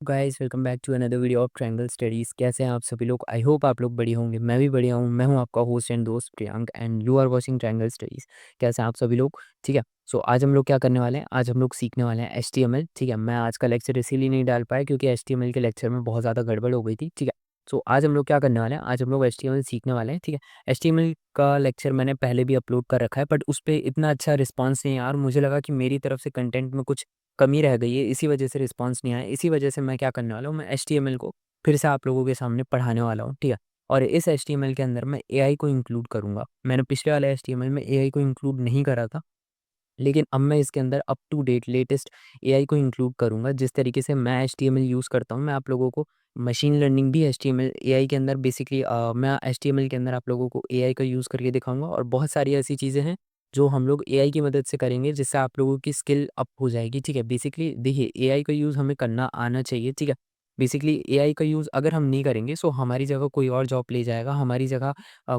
Guys welcome back to another video of Triangle Studies. कैसे हैं आप सभी लोग? आई होप आप लोग बढ़िया होंगे। मैं भी बढ़िया हूँ। मैं हूँ आपका होस्ट एंड दोस्त Priyank and you are watching Triangle Studies. कैसे हैं आप सभी लोग? ठीक है। सो आज हम लोग क्या करने वाले हैं? आज हम लोग सीखने वाले हैं एचटीएमएल। ठीक है। मैं आज का लेक्चर इसीलिए नहीं डाल पाया क्योंकि एचटीएमएल के लेक्चर में बहुत ज़्यादा गड़बड़ हो गई थी। ठीक है। सो आज हम लोग क्या करने वाले हैं? आज हम लोग एचटीएमएल सीखने वाले हैं। ठीक है। एचटीएमएल का लेक्चर मैंने पहले भी अपलोड कर रखा है बट उस पर इतना अच्छा रिस्पॉन्स नहीं है यार। मुझे लगा कि मेरी तरफ से कंटेंट में कुछ कमी रह गई है, इसी वजह से रिस्पॉन्स नहीं आया। इसी वजह से मैं क्या करने वाला हूँ, मैं एचटीएमएल को फिर से आप लोगों के सामने पढ़ाने वाला हूँ, ठीक है? और इस एचटीएमएल के अंदर मैं एआई को इंक्लूड करूँगा। मैंने पिछले वाले एचटीएमएल में एआई को इंक्लूड नहीं करा था, लेकिन अब मैं इसके अंदर up to date latest AI को इंक्लूड करूँगा। जिस तरीके से मैं एचटीएमएल यूज़ करता हूँ, मैं आप लोगों को मशीन लर्निंग भी एचटीएमएल एआई के अंदर बेसिकली मैं एचटीएमएल के अंदर आप लोगों को एआई का यूज़ करके दिखाऊँगा और बहुत सारी ऐसी चीज़ें हैं, जो हम लोग एआई की मदद से करेंगे, जिससे आप लोगों की स्किल अप हो जाएगी, ठीक है? बेसिकली देखिए, एआई का यूज़ हमें करना आना चाहिए, ठीक है? बेसिकली एआई का यूज़ अगर हम नहीं करेंगे, सो हमारी जगह कोई और जॉब ले जाएगा, हमारी जगह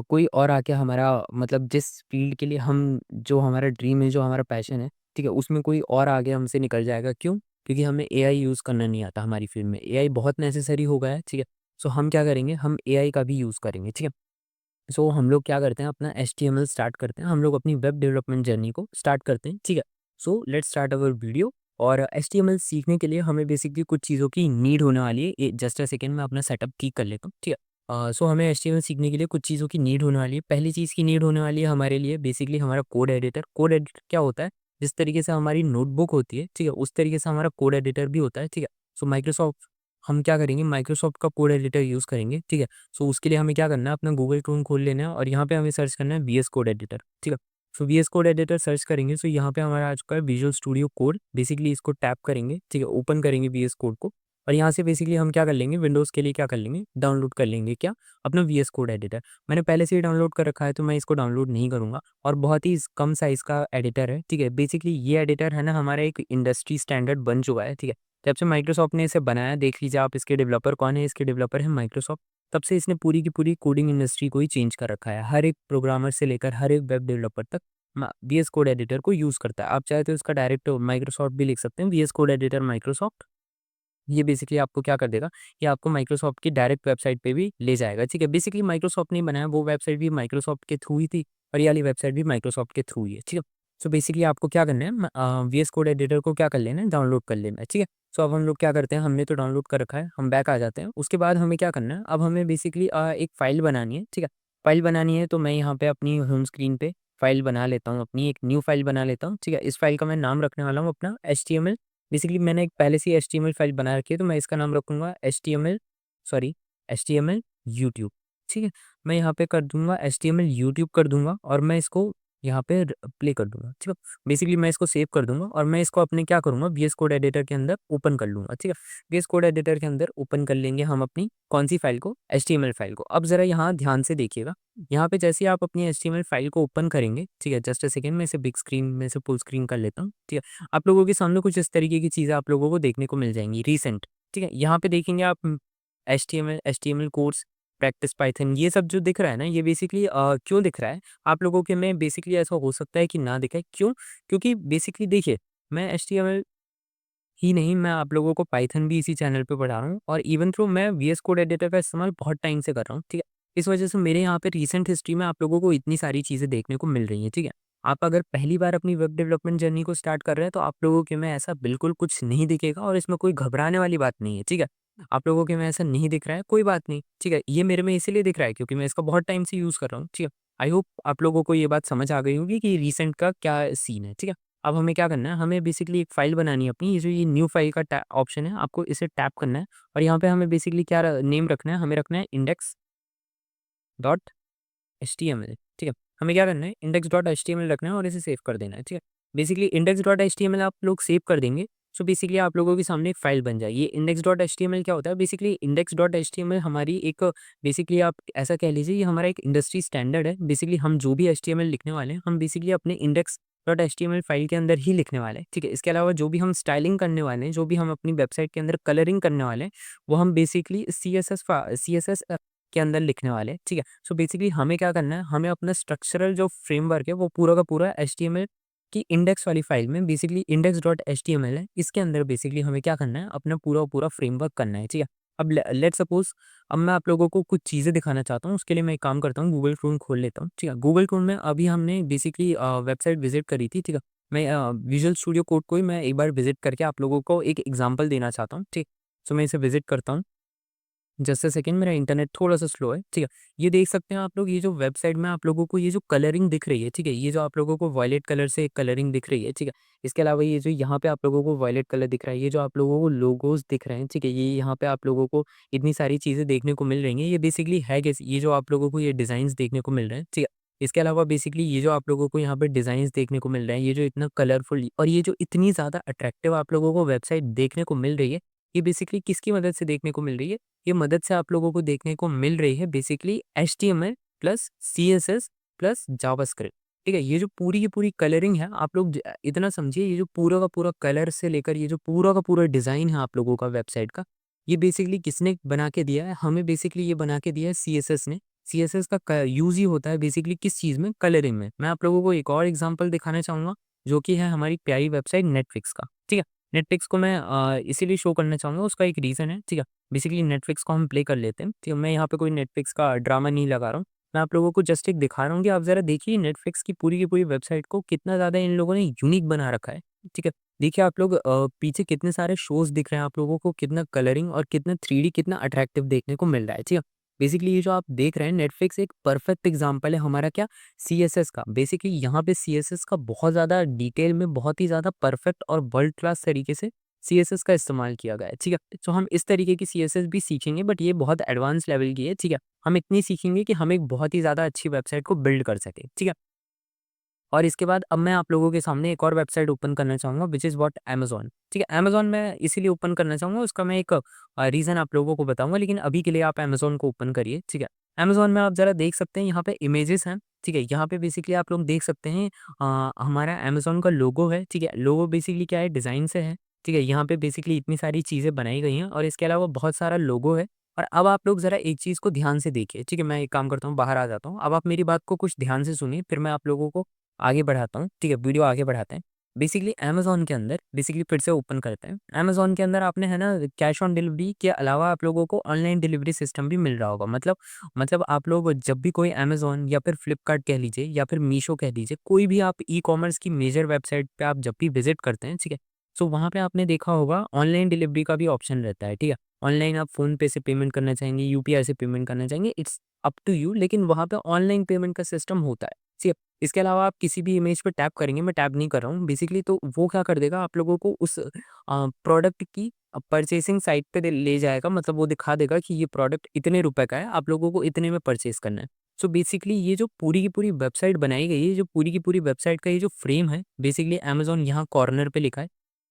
कोई और आके हमारा मतलब जिस फ़ील्ड के लिए हम जो हमारा ड्रीम है, जो हमारा पैशन है, ठीक है, उसमें कोई और आगे हमसे निकल जाएगा। क्यों? क्योंकि हमें एआई यूज़ करना नहीं आता हमारी फ़ील्ड में। एआई बहुत नेसेसरी हो गया है, ठीक है? सो हम क्या करेंगे, हम एआई का भी यूज़ करेंगे, ठीक है? सो हम लोग क्या करते हैं, अपना एचटीएमएल स्टार्ट करते हैं। हम लोग अपनी वेब डेवलपमेंट जर्नी को स्टार्ट करते हैं, ठीक है? So let's start our video. और एचटीएमएल सीखने के लिए हमें बेसिकली कुछ चीज़ों की नीड होने वाली है। जस्ट अ सेकंड, मैं अपना सेटअप ठीक कर लेता हूँ, ठीक है? सो हमें एचटीएमएल सीखने के लिए कुछ चीज़ों की नीड होने वाली है। पहली चीज़ की नीड होने वाली है हमारे लिए बेसिकली हमारा कोड एडिटर। कोड एडिटर क्या होता है? जिस तरीके से हमारी नोटबुक होती है, ठीक है, उस तरीके से हमारा कोड एडिटर भी होता है, ठीक है? सो माइक्रोसॉफ्ट हम क्या करेंगे, माइक्रोसॉफ्ट का कोड एडिटर यूज़ करेंगे, ठीक है? सो उसके लिए हमें क्या करना है, अपना गूगल क्रोम खोल लेना है और यहाँ पे हमें सर्च करना है वीएस कोड एडिटर, ठीक है? सो वीएस कोड एडिटर सर्च करेंगे, सो यहाँ पे हमारा आ चुका है विजुअल स्टूडियो कोड। बेसिकली इसको टैप करेंगे, ठीक है, ओपन करेंगे वीएस कोड को और यहाँ से बेसिकली हम क्या कर लेंगे, विंडोज़ के लिए क्या कर लेंगे, डाउनलोड कर लेंगे क्या, अपना वीएस कोड एडिटर। मैंने पहले से ही डाउनलोड कर रखा है तो मैं इसको डाउनलोड नहीं करूँगा और बहुत ही कम साइज़ का एडिटर है, ठीक है? बेसिकली ये एडिटर है ना, हमारा एक इंडस्ट्री स्टैंडर्ड बन चुका है, ठीक है? जब से माइक्रोसॉफ्ट ने इसे बनाया, देख लीजिए आप, इसके डेवलपर कौन है, इसके डेवलपर है माइक्रोसॉफ्ट। तब से इसने पूरी की पूरी कोडिंग इंडस्ट्री को ही चेंज कर रखा है। हर एक प्रोग्रामर से लेकर हर एक वेब डेवलपर तक वीएस कोड एडिटर को यूज़ करता है। आप चाहे तो इसका डायरेक्ट माइक्रोसॉफ्ट भी लिख सकते हैं, वीएस कोड एडिटर माइक्रोसॉफ्ट। ये बेसिकली आपको क्या कर देगा, ये आपको माइक्रोसॉफ्ट की डायरेक्ट वेबसाइट पे भी ले जाएगा, ठीक है? बेसिकली माइक्रोसॉफ्ट ने बनाया, वो वेबसाइट भी माइक्रोसॉफ्ट के थ्रू ही थी और ये वाली वेबसाइट भी माइक्रोसॉफ्ट के थ्रू ही है, ठीक है? सो बेसिकली आपको क्या करना है, वीएस कोड एडिटर को क्या कर लेना है, डाउनलोड कर लेना है, ठीक है? सो अब हम लोग क्या करते हैं, हमने तो डाउनलोड कर रखा है, हम बैक आ जाते हैं। उसके बाद हमें क्या करना है, अब हमें बेसिकली एक फ़ाइल बनानी है, ठीक है? फ़ाइल बनानी है तो मैं यहाँ पे अपनी होम स्क्रीन पे फ़ाइल बना लेता हूँ, अपनी एक न्यू फ़ाइल बना लेता हूँ, ठीक है? इस फ़ाइल का मैं नाम रखने वाला हूँ अपना एचटीएमएल। बेसिकली मैंने एक पहले से ही एचटीएमएल फाइल बना रखी है, तो मैं इसका नाम रखूँगा एचटीएमएल यूट्यूब, ठीक है? मैं यहाँ पे कर दूँगा एचटीएमएल यूट्यूब कर दूँगा और मैं इसको यहाँ पे प्ले कर दूँगा, ठीक है? बेसिकली मैं इसको सेव कर दूँगा और मैं इसको अपने क्या करूँगा, वीएस कोड एडिटर के अंदर ओपन कर लूँगा, ठीक है? वीएस कोड एडिटर के अंदर ओपन कर लेंगे हम अपनी कौन-सी फाइल को, एचटीएमएल फाइल को। अब ज़रा यहाँ ध्यान से देखिएगा, यहाँ पे जैसे ही आप अपनी एचटीएमएल फाइल को ओपन करेंगे, ठीक है? जस्ट अ सेकंड, मैं इसे बिग स्क्रीन में से फुल स्क्रीन कर लेता हूँ, ठीक है? आप लोगों के सामने कुछ इस तरीके की चीज़ें आप लोगों को देखने को मिल जाएँगी रिसेंट, ठीक है? यहाँ पे देखेंगे आप एचटीएमएल कोर्स, प्रैक्टिस पाइथन, ये सब जो दिख रहा है ना, ये बेसिकली क्यों दिख रहा है? आप लोगों के में बेसिकली ऐसा हो सकता है कि ना दिखे, क्यों? क्योंकि बेसिकली देखिए, मैं एचटीएमएल ही नहीं, मैं आप लोगों को पाइथन भी इसी चैनल पे पढ़ा रहा हूँ और इवन थ्रो मैं वीएस कोड एडिटर का इस्तेमाल बहुत टाइम से कर रहा हूँ, ठीक है? इस वजह से मेरे यहाँ पे रिसेंट हिस्ट्री में आप लोगों को इतनी सारी चीज़ें देखने को मिल रही हैं, ठीक है? आप अगर पहली बार अपनी वेब डेवलपमेंट जर्नी को स्टार्ट कर रहे हैं, तो आप लोगों के में ऐसा बिल्कुल कुछ नहीं दिखेगा और इसमें कोई घबराने वाली बात नहीं है, ठीक है? आप लोगों के में ऐसा नहीं दिख रहा है, कोई बात नहीं, ठीक है? ये मेरे में इसीलिए दिख रहा है क्योंकि मैं इसका बहुत टाइम से यूज़ कर रहा हूँ, ठीक है? आई होप आप लोगों को ये बात समझ आ गई होगी कि रिसेंट का क्या सीन है, ठीक है? अब हमें क्या करना है, हमें बेसिकली एक फ़ाइल बनानी है अपनी, ये जो ये न्यू फ़ाइल का टा ऑप्शन है, आपको इसे टैप करना है और यहाँ पे हमें बेसिकली क्या नेम रखना है, हमें रखना है इंडेक्स डॉट एचटीएमएल, ठीक है? हमें क्या करना है, इंडेक्स डॉट एचटीएमएल रखना है और इसे सेव कर देना है, ठीक है? बेसिकली इंडेक्स डॉट एचटीएमएल आप लोग सेव कर देंगे, सो बेसिकली आप लोगों के सामने एक फ़ाइल बन जाएगी। ये इंडेक्स डॉट एचटीएमएल क्या होता है? बेसिकली इंडेक्स डॉट एचटीएमएल हमारी एक बेसिकली आप ऐसा कह लीजिए, ये हमारा एक इंडस्ट्री स्टैंडर्ड है। बेसिकली हम जो भी एचटीएमएल लिखने वाले हैं, हम बेसिकली अपने इंडेक्स डॉट एचटीएमएल फ़ाइल के अंदर ही लिखने वाले हैं, ठीक है? इसके अलावा जो भी हम स्टाइलिंग करने वाले हैं, जो भी हम अपनी वेबसाइट के अंदर कलरिंग करने वाले हैं, वो हम बेसिकली सीएसएस के अंदर लिखने वाले हैं, ठीक है? सो बेसिकली हमें क्या करना है, हमें अपना स्ट्रक्चरल जो फ्रेमवर्क है वो पूरा का पूरा एचटीएमएल कि इंडेक्स वाली फाइल में बेसिकली index.html है, इसके अंदर बेसिकली हमें क्या करना है, अपना पूरा फ्रेमवर्क करना है, ठीक है। अब लेट्स सपोज अब मैं आप लोगों को कुछ चीज़ें दिखाना चाहता हूँ, उसके लिए मैं एक काम करता हूँ, गूगल क्रोम खोल लेता हूँ, ठीक है। गूगल क्रोम में अभी हमने बेसिकली वेबसाइट विजिट करी थी, ठीक है। मैं विजुअल स्टूडियो कोड को ही मैं एक बार विजिट करके आप लोगों को एक एग्जांपल देना चाहता हूँ, ठीक। सो मैं इसे विजिट करता हूँ। जस्ट अ सेकंड, मेरा इंटरनेट थोड़ा-सा स्लो है, ठीक है। ये देख सकते हैं आप लोग, ये जो वेबसाइट में आप लोगों को ये जो कलरिंग दिख रही है, ठीक है, ये जो आप लोगों को वायलेट कलर से कलरिंग दिख रही है, ठीक है। इसके अलावा ये जो यहाँ पे आप लोगों को वायलेट कलर दिख रहा है, ये जो आप लोगों को लोगोस दिख रहे हैं, ठीक है, ये यहाँ पे आप लोगों को इतनी सारी चीज़ें देखने को मिल रही हैं, ये बेसिकली है कैसे, ये जो आप लोगों को ये डिज़ाइन्स देखने को मिल रहे हैं, ठीक है। इसके अलावा बेसिकली ये जो आप लोगों को यहाँ पे डिज़ाइन्स देखने को मिल रहे हैं, ये जो इतना कलरफुल और ये जो इतनी ज़्यादा अट्रैक्टिव आप लोगों को वेबसाइट देखने को मिल रही है, ये बेसिकली किसकी मदद से देखने को मिल रही है? ये मदद से आप लोगों को देखने को मिल रही है basically HTML plus CSS plus JavaScript, ठीक है। ये जो पूरी की पूरी कलरिंग है, आप लोग इतना समझिए, ये जो पूरा का पूरा कलर से लेकर ये जो पूरा का पूरा डिज़ाइन है आप लोगों का वेबसाइट का, ये बेसिकली किसने बना के दिया है? हमें बेसिकली ये बना के दिया है CSS ने। CSS का यूज़ ही होता है बेसिकली किस चीज़ में? कलरिंग में। मैं आप लोगों को एक और एग्जांपल दिखाना चाहूँगा, जो कि है हमारी प्यारी वेबसाइट नेटफ्लिक्स का, ठीक है। नेटफ्लिक्स को मैं इसीलिए शो करना चाहूँगा, उसका एक रीज़न है, ठीक है। बेसिकली नेटफ्लिक्स को हम प्ले कर लेते हैं, ठीक है। मैं यहाँ पे कोई नेटफ्लिक्स का ड्रामा नहीं लगा रहा हूँ। मैं आप लोगों को जस्ट एक दिखा रहा हूँ कि आप ज़रा देखिए नेटफ्लिक्स की पूरी वेबसाइट को कितना ज़्यादा इन लोगों ने यूनिक बना रखा है, ठीक है। देखिए आप लोग पीछे कितने सारे शोज़ दिख रहे हैं आप लोगों को, कितना कलरिंग और कितना 3D कितना अट्रैक्टिव देखने को मिल रहा है, ठीक है। बेसिकली ये जो आप देख रहे हैं नेटफ्लिक्स एक परफेक्ट एग्ज़ाम्पल है हमारा क्या सीएसएस का। बेसिकली यहाँ पे सीएसएस का बहुत ज़्यादा डिटेल में बहुत ही ज़्यादा परफेक्ट और वर्ल्ड क्लास तरीके से सीएसएस का इस्तेमाल किया गया है, ठीक है। तो हम इस तरीके की सीएसएस भी सीखेंगे, बट ये बहुत एडवांस लेवल की है, ठीक है। हम इतनी सीखेंगे कि हम एक बहुत ही ज़्यादा अच्छी वेबसाइट को बिल्ड कर सकें, ठीक है। और इसके बाद अब मैं आप लोगों के सामने एक और वेबसाइट ओपन करना चाहूँगा, व्हिच इज़ व्हाट अमेज़न, ठीक है। अमेज़न मैं इसीलिए ओपन करना चाहूँगा, उसका मैं एक रीज़न आप लोगों को बताऊँगा, लेकिन अभी के लिए आप अमेज़न को ओपन करिए, ठीक है। अमेज़न में आप ज़रा देख सकते हैं, यहाँ पे इमेजेस हैं, ठीक है। यहाँ पे बेसिकली आप लोग देख सकते हैं हमारा अमेज़न का लोगो है, ठीक है। लोगो बेसिकली क्या है, डिज़ाइन से है, ठीक है। यहाँ पे बेसिकली इतनी सारी चीज़ें बनाई गई हैं और इसके अलावा बहुत सारा लोगो है। और अब आप लोग ज़रा एक चीज़ को ध्यान से देखिए, ठीक है। मैं एक काम करता हूँ, बाहर आ जाता हूँ। अब आप मेरी बात को कुछ ध्यान से सुनिए, फिर मैं आप लोगों को आगे बढ़ाता हूँ, ठीक है, वीडियो आगे बढ़ाते हैं। बेसिकली अमेज़न के अंदर बेसिकली फिर से ओपन करते हैं। अमेज़न के अंदर आपने है ना कैश ऑन डिलीवरी के अलावा आप लोगों को ऑनलाइन डिलीवरी सिस्टम भी मिल रहा होगा। मतलब आप लोग जब भी कोई अमेज़न या फिर फ्लिपकार्ट कह लीजिए या फिर मीशो कह लीजिए, कोई भी आप ई-कॉमर्स की मेजर वेबसाइट पे आप जब भी विज़िट करते हैं, ठीक है? सो वहाँ पे आपने देखा होगा ऑनलाइन डिलीवरी का भी ऑप्शन रहता है, ठीक है? ऑनलाइन आप फ़ोन पे से पेमेंट करना चाहेंगे, यूपीआई से पेमेंट करना चाहेंगे, इट्स अप टू यू, लेकिन वहाँ पे ऑनलाइन पेमेंट का सिस्टम होता है। ठीक है? इसके अलावा आप किसी भी इमेज पे टैप करेंगे, मैं टैप नहीं कर रहा हूँ बेसिकली, तो वो क्या कर देगा आप लोगों को उस प्रोडक्ट की परचेसिंग साइट पे ले जाएगा, मतलब वो दिखा देगा कि ये प्रोडक्ट इतने रुपए का है, आप लोगों को इतने में परचेस करना है। सो बेसिकली ये जो पूरी की पूरी वेबसाइट बनाई गई है, जो पूरी की पूरी वेबसाइट का ये जो फ्रेम है, बेसिकली अमेज़न यहाँ कॉर्नर पे लिखा है,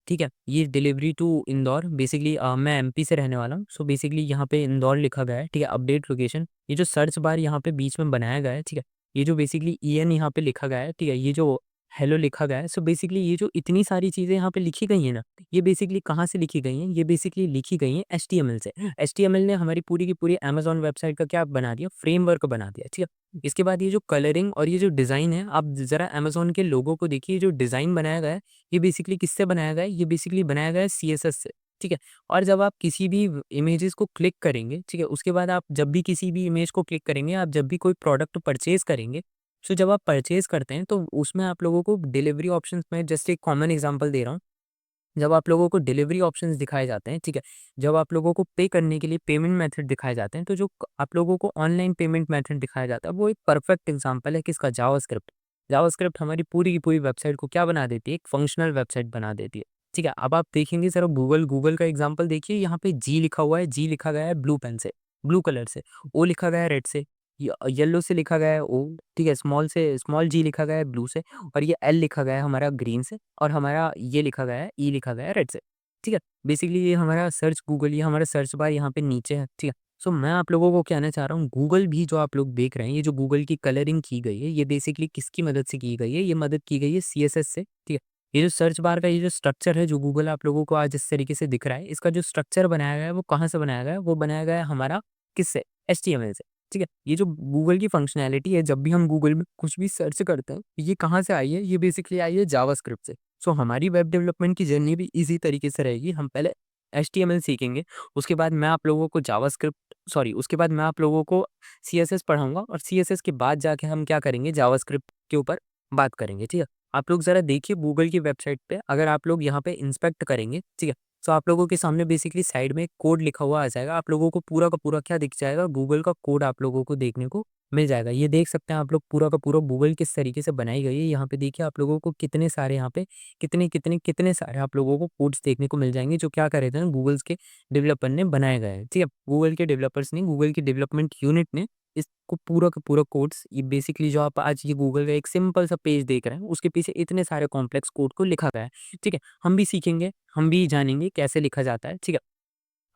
ठीक है? ये डिलीवरी टू इंदौर, बेसिकली मैं एमपी से रहने वाला हूँ, सो बेसिकली यहाँ पे इंदौर लिखा गया है, ठीक है? अपडेट लोकेशन, ये जो सर्च बार यहाँ पे बीच में बनाया गया है, ठीक है? ये जो बेसिकली ईएन यहाँ पे लिखा गया है, ठीक है? ये जो हेलो लिखा गया है, सो बेसिकली ये जो इतनी सारी चीज़ें यहाँ पे लिखी गई हैं ना, ये बेसिकली कहाँ से लिखी गई हैं? ये बेसिकली लिखी गई हैं एचटीएमएल से। एचटीएमएल ने हमारी पूरी की पूरी अमेज़न वेबसाइट का क्या बना दिया? फ्रेमवर्क बना दिया, ठीक है? इसके बाद ये जो कलरिंग और ये जो डिज़ाइन है, आप ज़रा अमेज़न के लोगो को देखिए, जो डिज़ाइन बनाया गया है, ये बेसिकली किससे बनाया गया है? ये बेसिकली बनाया गया है सीएसएस से, ठीक है? और जब आप किसी भी इमेजेस को क्लिक करेंगे, ठीक है? उसके बाद आप जब भी किसी भी इमेज को क्लिक करेंगे, आप जब भी कोई प्रोडक्ट परचेज़ करेंगे, सो जब आप परचेज़ करते हैं, तो उसमें आप लोगों को डिलीवरी ऑप्शंस में जस्ट एक कॉमन एग्ज़ाम्पल दे रहा हूँ। जब आप लोगों को डिलीवरी ऑप्शंस दिखाए जाते हैं, ठीक है? जब आप लोगों को पे करने के लिए पेमेंट मेथड दिखाए जाते हैं, तो जो आप लोगों को ऑनलाइन पेमेंट मेथड दिखाया जाता है, वो एक परफेक्ट एग्ज़ाम्पल है किसका? जावास्क्रिप्ट। जावास्क्रिप्ट हमारी पूरी की पूरी वेबसाइट को क्या बना देती है? एक फंक्शनल वेबसाइट बना देती है, ठीक है? अब आप देखेंगे ज़रा गूगल का एग्ज़ाम्पल देखिए, यहाँ पे जी लिखा हुआ है, जी लिखा गया है ब्लू पेन से, ब्लू कलर से, ओ लिखा गया है रेड से, येलो से लिखा गया है ओ, ठीक है? स्मॉल जी लिखा गया है ब्लू से, और ये एल लिखा गया है हमारा ग्रीन से, और हमारा ये लिखा गया है, ई लिखा गया है रेड से, ठीक है? बेसिकली ये हमारा सर्च गूगल, ये हमारा सर्च बार यहाँ पे नीचे है, ठीक है? सो मैं आप लोगों को कहना चाह रहा हूँ, गूगल भी जो आप लोग देख रहे हैं, ये जो गूगल की कलरिंग की गई है, ये बेसिकली किसकी मदद से की गई है? ये मदद की गई है सीएसएस से, ठीक है? ये जो सर्च बार का ये जो स्ट्रक्चर है, जो गूगल आप लोगों को आज इस तरीके से दिख रहा है, इसका जो स्ट्रक्चर बनाया गया है, वो कहाँ से बनाया गया है? वो बनाया गया है हमारा किससे? एचटीएमएल से। ठीक है। ये जो गूगल की फंक्शनैलिटी है, जब भी हम गूगल में कुछ भी सर्च करते हैं, ये कहाँ से आई है? ये बेसिकली आई है जावास्क्रिप्ट से। सो हमारी वेब डेवलपमेंट की जर्नी भी इसी तरीके से रहेगी। हम पहले एचटीएमएल सीखेंगे, उसके बाद मैं आप लोगों को उसके बाद मैं आप लोगों को सीएसएस पढ़ाऊँगा और सीएसएस के बाद जाके हम क्या करेंगे, जावास्क्रिप्ट के ऊपर बात करेंगे, ठीक है। आप लोग ज़रा देखिए गूगल की वेबसाइट पे, अगर आप लोग यहाँ पे इंस्पेक्ट करेंगे, ठीक है, तो आप लोगों के सामने बेसिकली साइड में एक कोड लिखा हुआ आ जाएगा। आप लोगों को पूरा का पूरा क्या दिख जाएगा, गूगल का कोड आप लोगों को देखने को मिल जाएगा। ये देख सकते हैं आप लोग पूरा का पूरा गूगल किस तरीके से बनाई गई है। यहाँ पे देखिए आप लोगों को कितने सारे यहाँ पे कितने सारे आप लोगों को कोड्स देखने को मिल जाएँगे, जो क्या करे थे ना गूगल्स के डेवलपर ने बनाए गए हैं, ठीक है। गूगल के डेवलपर्स ने, गूगल की डेवलपमेंट यूनिट ने इसको पूरा का पूरा कोड्स, ये बेसिकली जो आप आज ये गूगल का एक सिंपल सा पेज देख रहे हैं, उसके पीछे इतने सारे कॉम्प्लेक्स कोड को लिखा गया है, ठीक है। हम भी सीखेंगे, हम भी जानेंगे कैसे लिखा जाता है, ठीक है।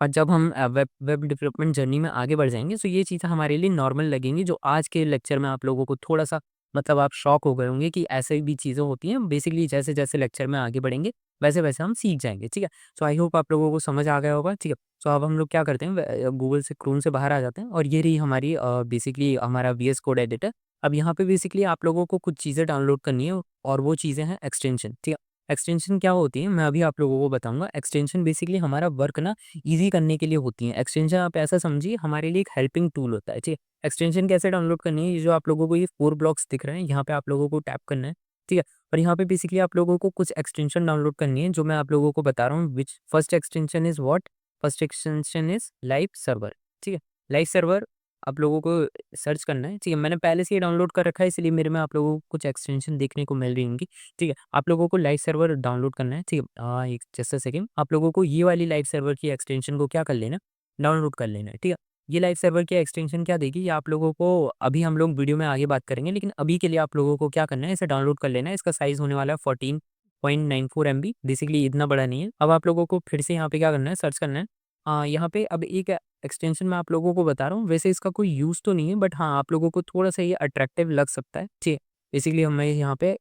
और जब हम वेब वेब डेवलपमेंट जर्नी में आगे बढ़ जाएँगे, तो ये चीज़ें हमारे लिए नॉर्मल लगेंगी, जो आज के लेक्चर में आप लोगों को थोड़ा-सा मतलब आप शॉक हो गए होंगे कि ऐसे भी चीज़ें होती हैं। बेसिकली जैसे-जैसे लेक्चर में आगे बढ़ेंगे, वैसे-वैसे हम सीख जाएँगे, ठीक है। सो आई होप आप लोगों को समझ आ गया होगा, ठीक है। सो अब हम लोग क्या करते हैं, गूगल से, क्रोम से बाहर आ जाते हैं और ये रही हमारी बेसिकली हमारा वीएस कोड एडिटर। अब यहाँ पे बेसिकली आप लोगों को कुछ चीज़ें डाउनलोड करनी है और वो चीज़ें हैं एक्सटेंशन, ठीक है। एक्सटेंशन क्या होती है, मैं अभी आप लोगों को बताऊँगा। एक्सटेंशन बेसिकली हमारा वर्क ना ईज़ी करने के लिए होती हैं। एक्सटेंशन आप ऐसा समझिए हमारे लिए एक हेल्पिंग टूल होता है, ठीक है। एक्सटेंशन कैसे डाउनलोड करनी है, ये जो आप लोगों को ये 4 ब्लॉक्स दिख रहे हैं, यहाँ पे आप लोगों को टैप करना है, ठीक है। और यहाँ पे बेसिकली आप लोगों को कुछ एक्सटेंशन डाउनलोड करनी है, जो मैं आप लोगों को बता रहा हूँ। Which first extension is what? First extension is live server, ठीक है। लाइव सर्वर आप लोगों को सर्च करना है, ठीक है। मैंने पहले से ही डाउनलोड कर रखा है, इसलिए मेरे में आप लोगों को कुछ एक्सटेंशन देखने को मिल रही होंगी, ठीक है। आप लोगों को लाइव सर्वर डाउनलोड करना है, ठीक है। एक जस्ट अ सेकंड, आप लोगों को ये वाली लाइव सर्वर की एक्सटेंशन को क्या कर लेना, डाउनलोड कर लेना है, ठीक है। ये लाइव सर्वर की एक्सटेंशन क्या देगी, ये आप लोगों को अभी हम लोग वीडियो में आगे बात करेंगे, लेकिन अभी के लिए आप लोगों को क्या करना है, इसे डाउनलोड कर लेना है। इसका साइज़ होने वाला है 14.94 MB, बेसिकली इतना बड़ा नहीं है। अब आप लोगों को फिर से यहाँ पे क्या करना है, सर्च करना है। यहाँ पे अब एक एक्सटेंशन मैं आप लोगों को बता रहा हूँ, वैसे इसका कोई यूज़ तो नहीं है, बट हाँ, आप लोगों को थोड़ा-सा ये अट्रैक्टिव लग सकता है, ठीक है। बेसिकली मैं यहाँ पे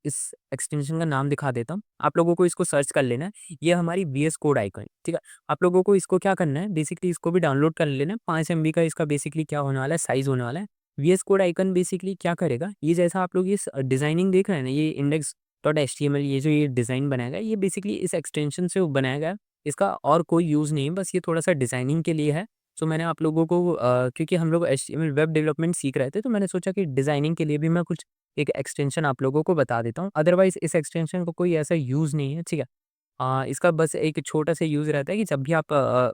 इस एक्सटेंशन का नाम दिखा देता हूँ। आप लोगों को इसको सर्च कर लेना है। ये हमारी वीएस कोड आइकन है, ठीक है। आप लोगों को इसको क्या करना है, बेसिकली इसको भी डाउनलोड कर लेना है। 5 MB का इसका बेसिकली क्या होने वाला है, साइज़ होने वाला है। वीएस कोड आइकन बेसिकली क्या करेगा, ये जैसा आप लोग ये डिज़ाइनिंग देख रहे हैं ना, ये इंडेक्स डॉट एचटीएमएल, ये जो ये डिज़ाइन बनाया गया है, ये बेसिकली इस एक्सटेंशन से बनाया गया है। इसका और कोई यूज़ नहीं है, बस ये थोड़ा-सा डिज़ाइनिंग के लिए है। सो मैंने आप लोगों को क्योंकि हम लोग एचटीएमएल वेब डेवलपमेंट सीख रहे थे, तो मैंने सोचा कि डिज़ाइनिंग के लिए भी मैं कुछ एक एक्सटेंशन आप लोगों को बता देता हूँ। अदरवाइज़ इस एक्सटेंशन का कोई ऐसा यूज़ नहीं है, ठीक है। इसका बस एक छोटा-सा यूज़ रहता है कि जब भी आप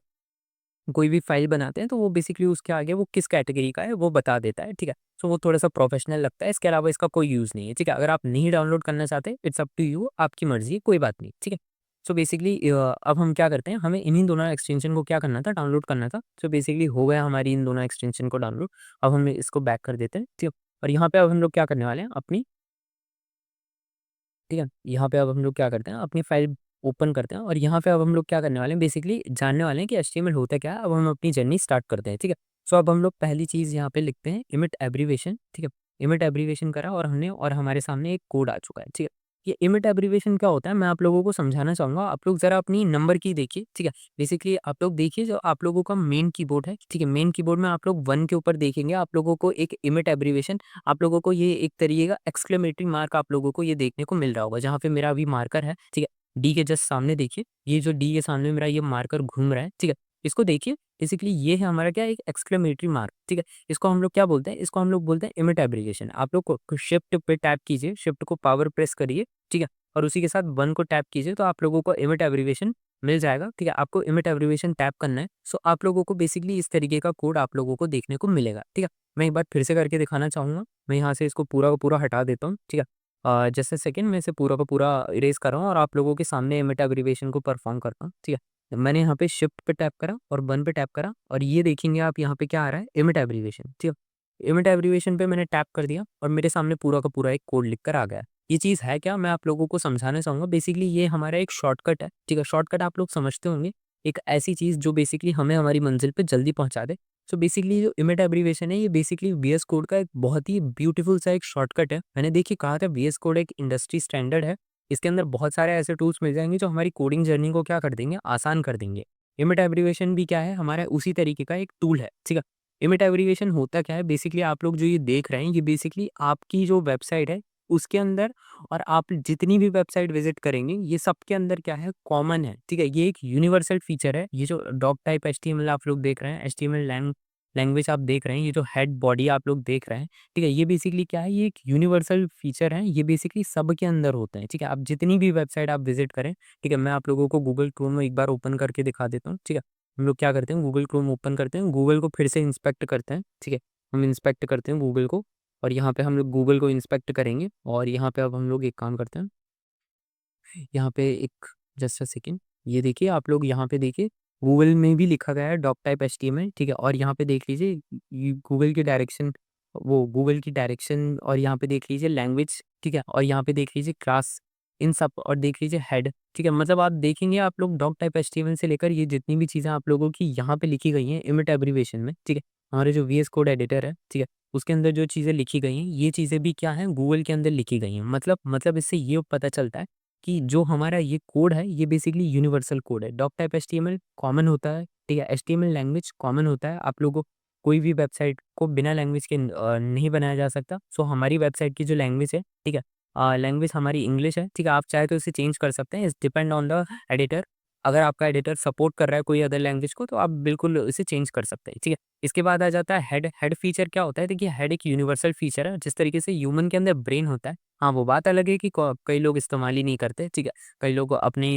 कोई भी फाइल बनाते हैं, तो वो बेसिकली उसके आगे वो किस कैटेगरी का है, वो बता देता है, ठीक है। सो वो थोड़ा-सा प्रोफेशनल लगता है, इसके अलावा इसका कोई यूज़ नहीं है, ठीक है। अगर आप नहीं डाउनलोड करना चाहते, इट्स अप टू यू, आपकी मर्ज़ी है, कोई बात नहीं, ठीक है। सो बेसिकली अब हम क्या करते हैं, हमें इन्हीं दोनों एक्सटेंशन को क्या करना था, डाउनलोड करना था। सो बेसिकली हो गया हमारी इन दोनों एक्सटेंशन को डाउनलोड। अब हम इसको बैक कर देते हैं, ठीक है। और यहाँ पे अब हम लोग क्या करने वाले हैं, अपनी, ठीक है, यहाँ पे अब हम लोग क्या करते हैं, अपनी फाइल ओपन करते हैं और यहाँ पे अब हम लोग क्या करने वाले हैं, बेसिकली जानने वाले हैं कि एचटीएमएल होता क्या है। अब हम अपनी जर्नी स्टार्ट करते हैं, ठीक है। सो अब हम लोग पहली चीज़ यहाँ पे लिखते हैं इमिट एब्रीविएशन, ठीक है। इमिट एब्रीविएशन करा और हमने, और हमारे सामने एक कोड आ चुका है, ठीक है। ये इमिट एब्रीविएशन क्या होता है, मैं आप लोगों को समझाना चाहूँगा। आप लोग ज़रा अपनी नंबर की देखिए, ठीक है। बेसिकली आप लोग देखिए, जो आप लोगों का मेन कीबोर्ड है, ठीक है, मेन कीबोर्ड में आप लोग 1 के ऊपर देखेंगे, आप लोगों को एक इमिट एब्रीविएशन, आप लोगों को ये एक तरीके का एक्सक्लेमेटरी मार्क आप लोगों को ये देखने को मिल रहा होगा, जहाँ पे मेरा अभी मार्कर है, ठीक है। डी के जस्ट सामने देखिए, ये जो डी के सामने मेरा ये मार्कर घूम रहा है, ठीक है। इसको देखिए, बेसिकली ये है हमारा क्या, एक एक्सक्लेमेटरी मार्क, ठीक है। इसको हम लोग क्या बोलते हैं, इसको हम लोग बोलते हैं इमिट एब्रीविएशन। आप लोग को शिफ्ट पे टैप कीजिए, शिफ्ट को पावर प्रेस करिए, ठीक है, और उसी के साथ 1 को टैप कीजिए, तो आप लोगों को इमिट एब्रीविएशन मिल जाएगा, ठीक है। आपको इमिट एब्रीविएशन टैप करना है। सो आप लोगों को बेसिकली इस तरीके का कोड आप लोगों को देखने को मिलेगा, ठीक है। मैं एक बार फिर से करके दिखाना चाहूँगा। मैं यहाँ से इसको पूरा का पूरा हटा देता हूँ, ठीक है। जस्ट अ सेकंड, मैं इसे पूरा का पूरा इरेज़ कर रहा हूँ और आप लोगों के सामने इमिट एब्रीविएशन को परफ़ॉर्म करता हूँ, ठीक है। मैंने यहाँ पे शिफ्ट पे टैप करा और 1 पे टैप करा और ये देखेंगे आप, यहाँ पे क्या आ रहा है, इमिट एब्रीविएशन, ठीक है। इमिट एब्रीविएशन पे मैंने टैप कर दिया और मेरे सामने पूरा का पूरा एक कोड लिख कर आ गया। ये चीज़ है क्या, मैं आप लोगों को समझाना चाहूँगा। बेसिकली ये हमारा एक शॉर्टकट है, ठीक है। शॉर्टकट आप लोग समझते होंगे, एक ऐसी चीज़ जो बेसिकली हमें हमारी मंज़िल पे जल्दी पहुँचा दे। सो बेसिकली जो इमिट एब्रीविएशन है, ये बेसिकली वीएस कोड का एक बहुत ही ब्यूटीफुल सा एक शॉर्टकट है। मैंने देखिए कहा था वीएस कोड एक इंडस्ट्री स्टैंडर्ड है। इसके अंदर बहुत सारे ऐसे टूल्स मिल जाएँगे जो हमारी कोडिंग जर्नी को क्या कर देंगे, आसान कर देंगे। इमिट एब्रीविएशन भी क्या है, हमारा उसी तरीके का एक टूल है, ठीक है। इमिट एब्रिविएशन होता क्या है? बेसिकली आप लोग जो ये देख रहे हैं, ये बेसिकली आपकी जो वेबसाइट है, उसके अंदर और आप जितनी भी वेबसाइट विज़िट करेंगे, ये सबके अंदर क्या है? कॉमन है, ठीक है? ये एक यूनिवर्सल फीचर है। ये जो डॉक टाइप एचटीएमएल आप लोग देख रहे हैं, एचटीएमएल लैंग्वेज आप देख रहे हैं, ये जो हेड बॉडी आप लोग देख रहे हैं, ठीक है? ये बेसिकली क्या है? ये एक यूनिवर्सल फीचर है, ये बेसिकली सबके अंदर होता है, ठीक है? आप जितनी भी वेबसाइट आप विज़िट करें, ठीक है? मैं आप लोगों को गूगल क्रोम में एक बार ओपन करके दिखा देता हूँ, ठीक है? हम लोग क्या करते हैं, गूगल क्रोम ओपन करते हैं, गूगल को फिर से इंस्पेक्ट करते हैं, ठीक है? हम इंस्पेक्ट करते हैं गूगल को और यहाँ पे हम लोग गूगल को इंस्पेक्ट करेंगे और यहाँ पे अब हम लोग एक काम करते हैं, यहाँ पे एक जस्ट अ सेकंड, ये देखिए आप लोग यहाँ पे देखिए, गूगल में भी लिखा गया है डॉक टाइप एचटीएमएल, ठीक है? और यहाँ पे देख लीजिए ये गूगल की डायरेक्शन और यहाँ पे देख लीजिए लैंग्वेज, ठीक है? और यहाँ पे देख लीजिए क्लास, इन सब और देख लीजिए हेड, ठीक है? मतलब आप देखेंगे आप लोग डॉक टाइप एचटीएमएल से लेकर ये जितनी भी चीज़ें आप लोगों की यहाँ पे लिखी गई हैं इमिट एब्रिविएशन में, ठीक है? हमारे जो वीएस कोड एडिटर है, ठीक है? उसके अंदर जो चीज़ें लिखी गई हैं, ये चीज़ें भी क्या हैं? गूगल के अंदर लिखी गई हैं। मतलब इससे ये पता चलता है कि जो हमारा ये कोड है, ये बेसिकली यूनिवर्सल कोड है। डॉक टाइप एचटीएमएल कॉमन होता है, ठीक है? एचटीएमएल लैंग्वेज कॉमन होता है। आप लोगों कोई भी वेबसाइट को बिना लैंग्वेज के नहीं बनाया जा सकता। सो हमारी वेबसाइट की जो लैंग्वेज है, ठीक है? लैंग्वेज हमारी इंग्लिश है, ठीक है? आप चाहे तो इसे चेंज कर सकते हैं, it's depend on the editor. अगर आपका एडिटर सपोर्ट कर रहा है कोई अदर लैंग्वेज को, तो आप बिल्कुल इसे चेंज कर सकते हैं, ठीक है? इसके बाद आ जाता है हेड। हेड फीचर क्या होता है? देखिए, हेड एक यूनिवर्सल फीचर है, जिस तरीके से ह्यूमन के अंदर ब्रेन होता है। हाँ, वो बात अलग है कि कई लोग इस्तेमाल ही नहीं करते, ठीक है? कई लोग अपनी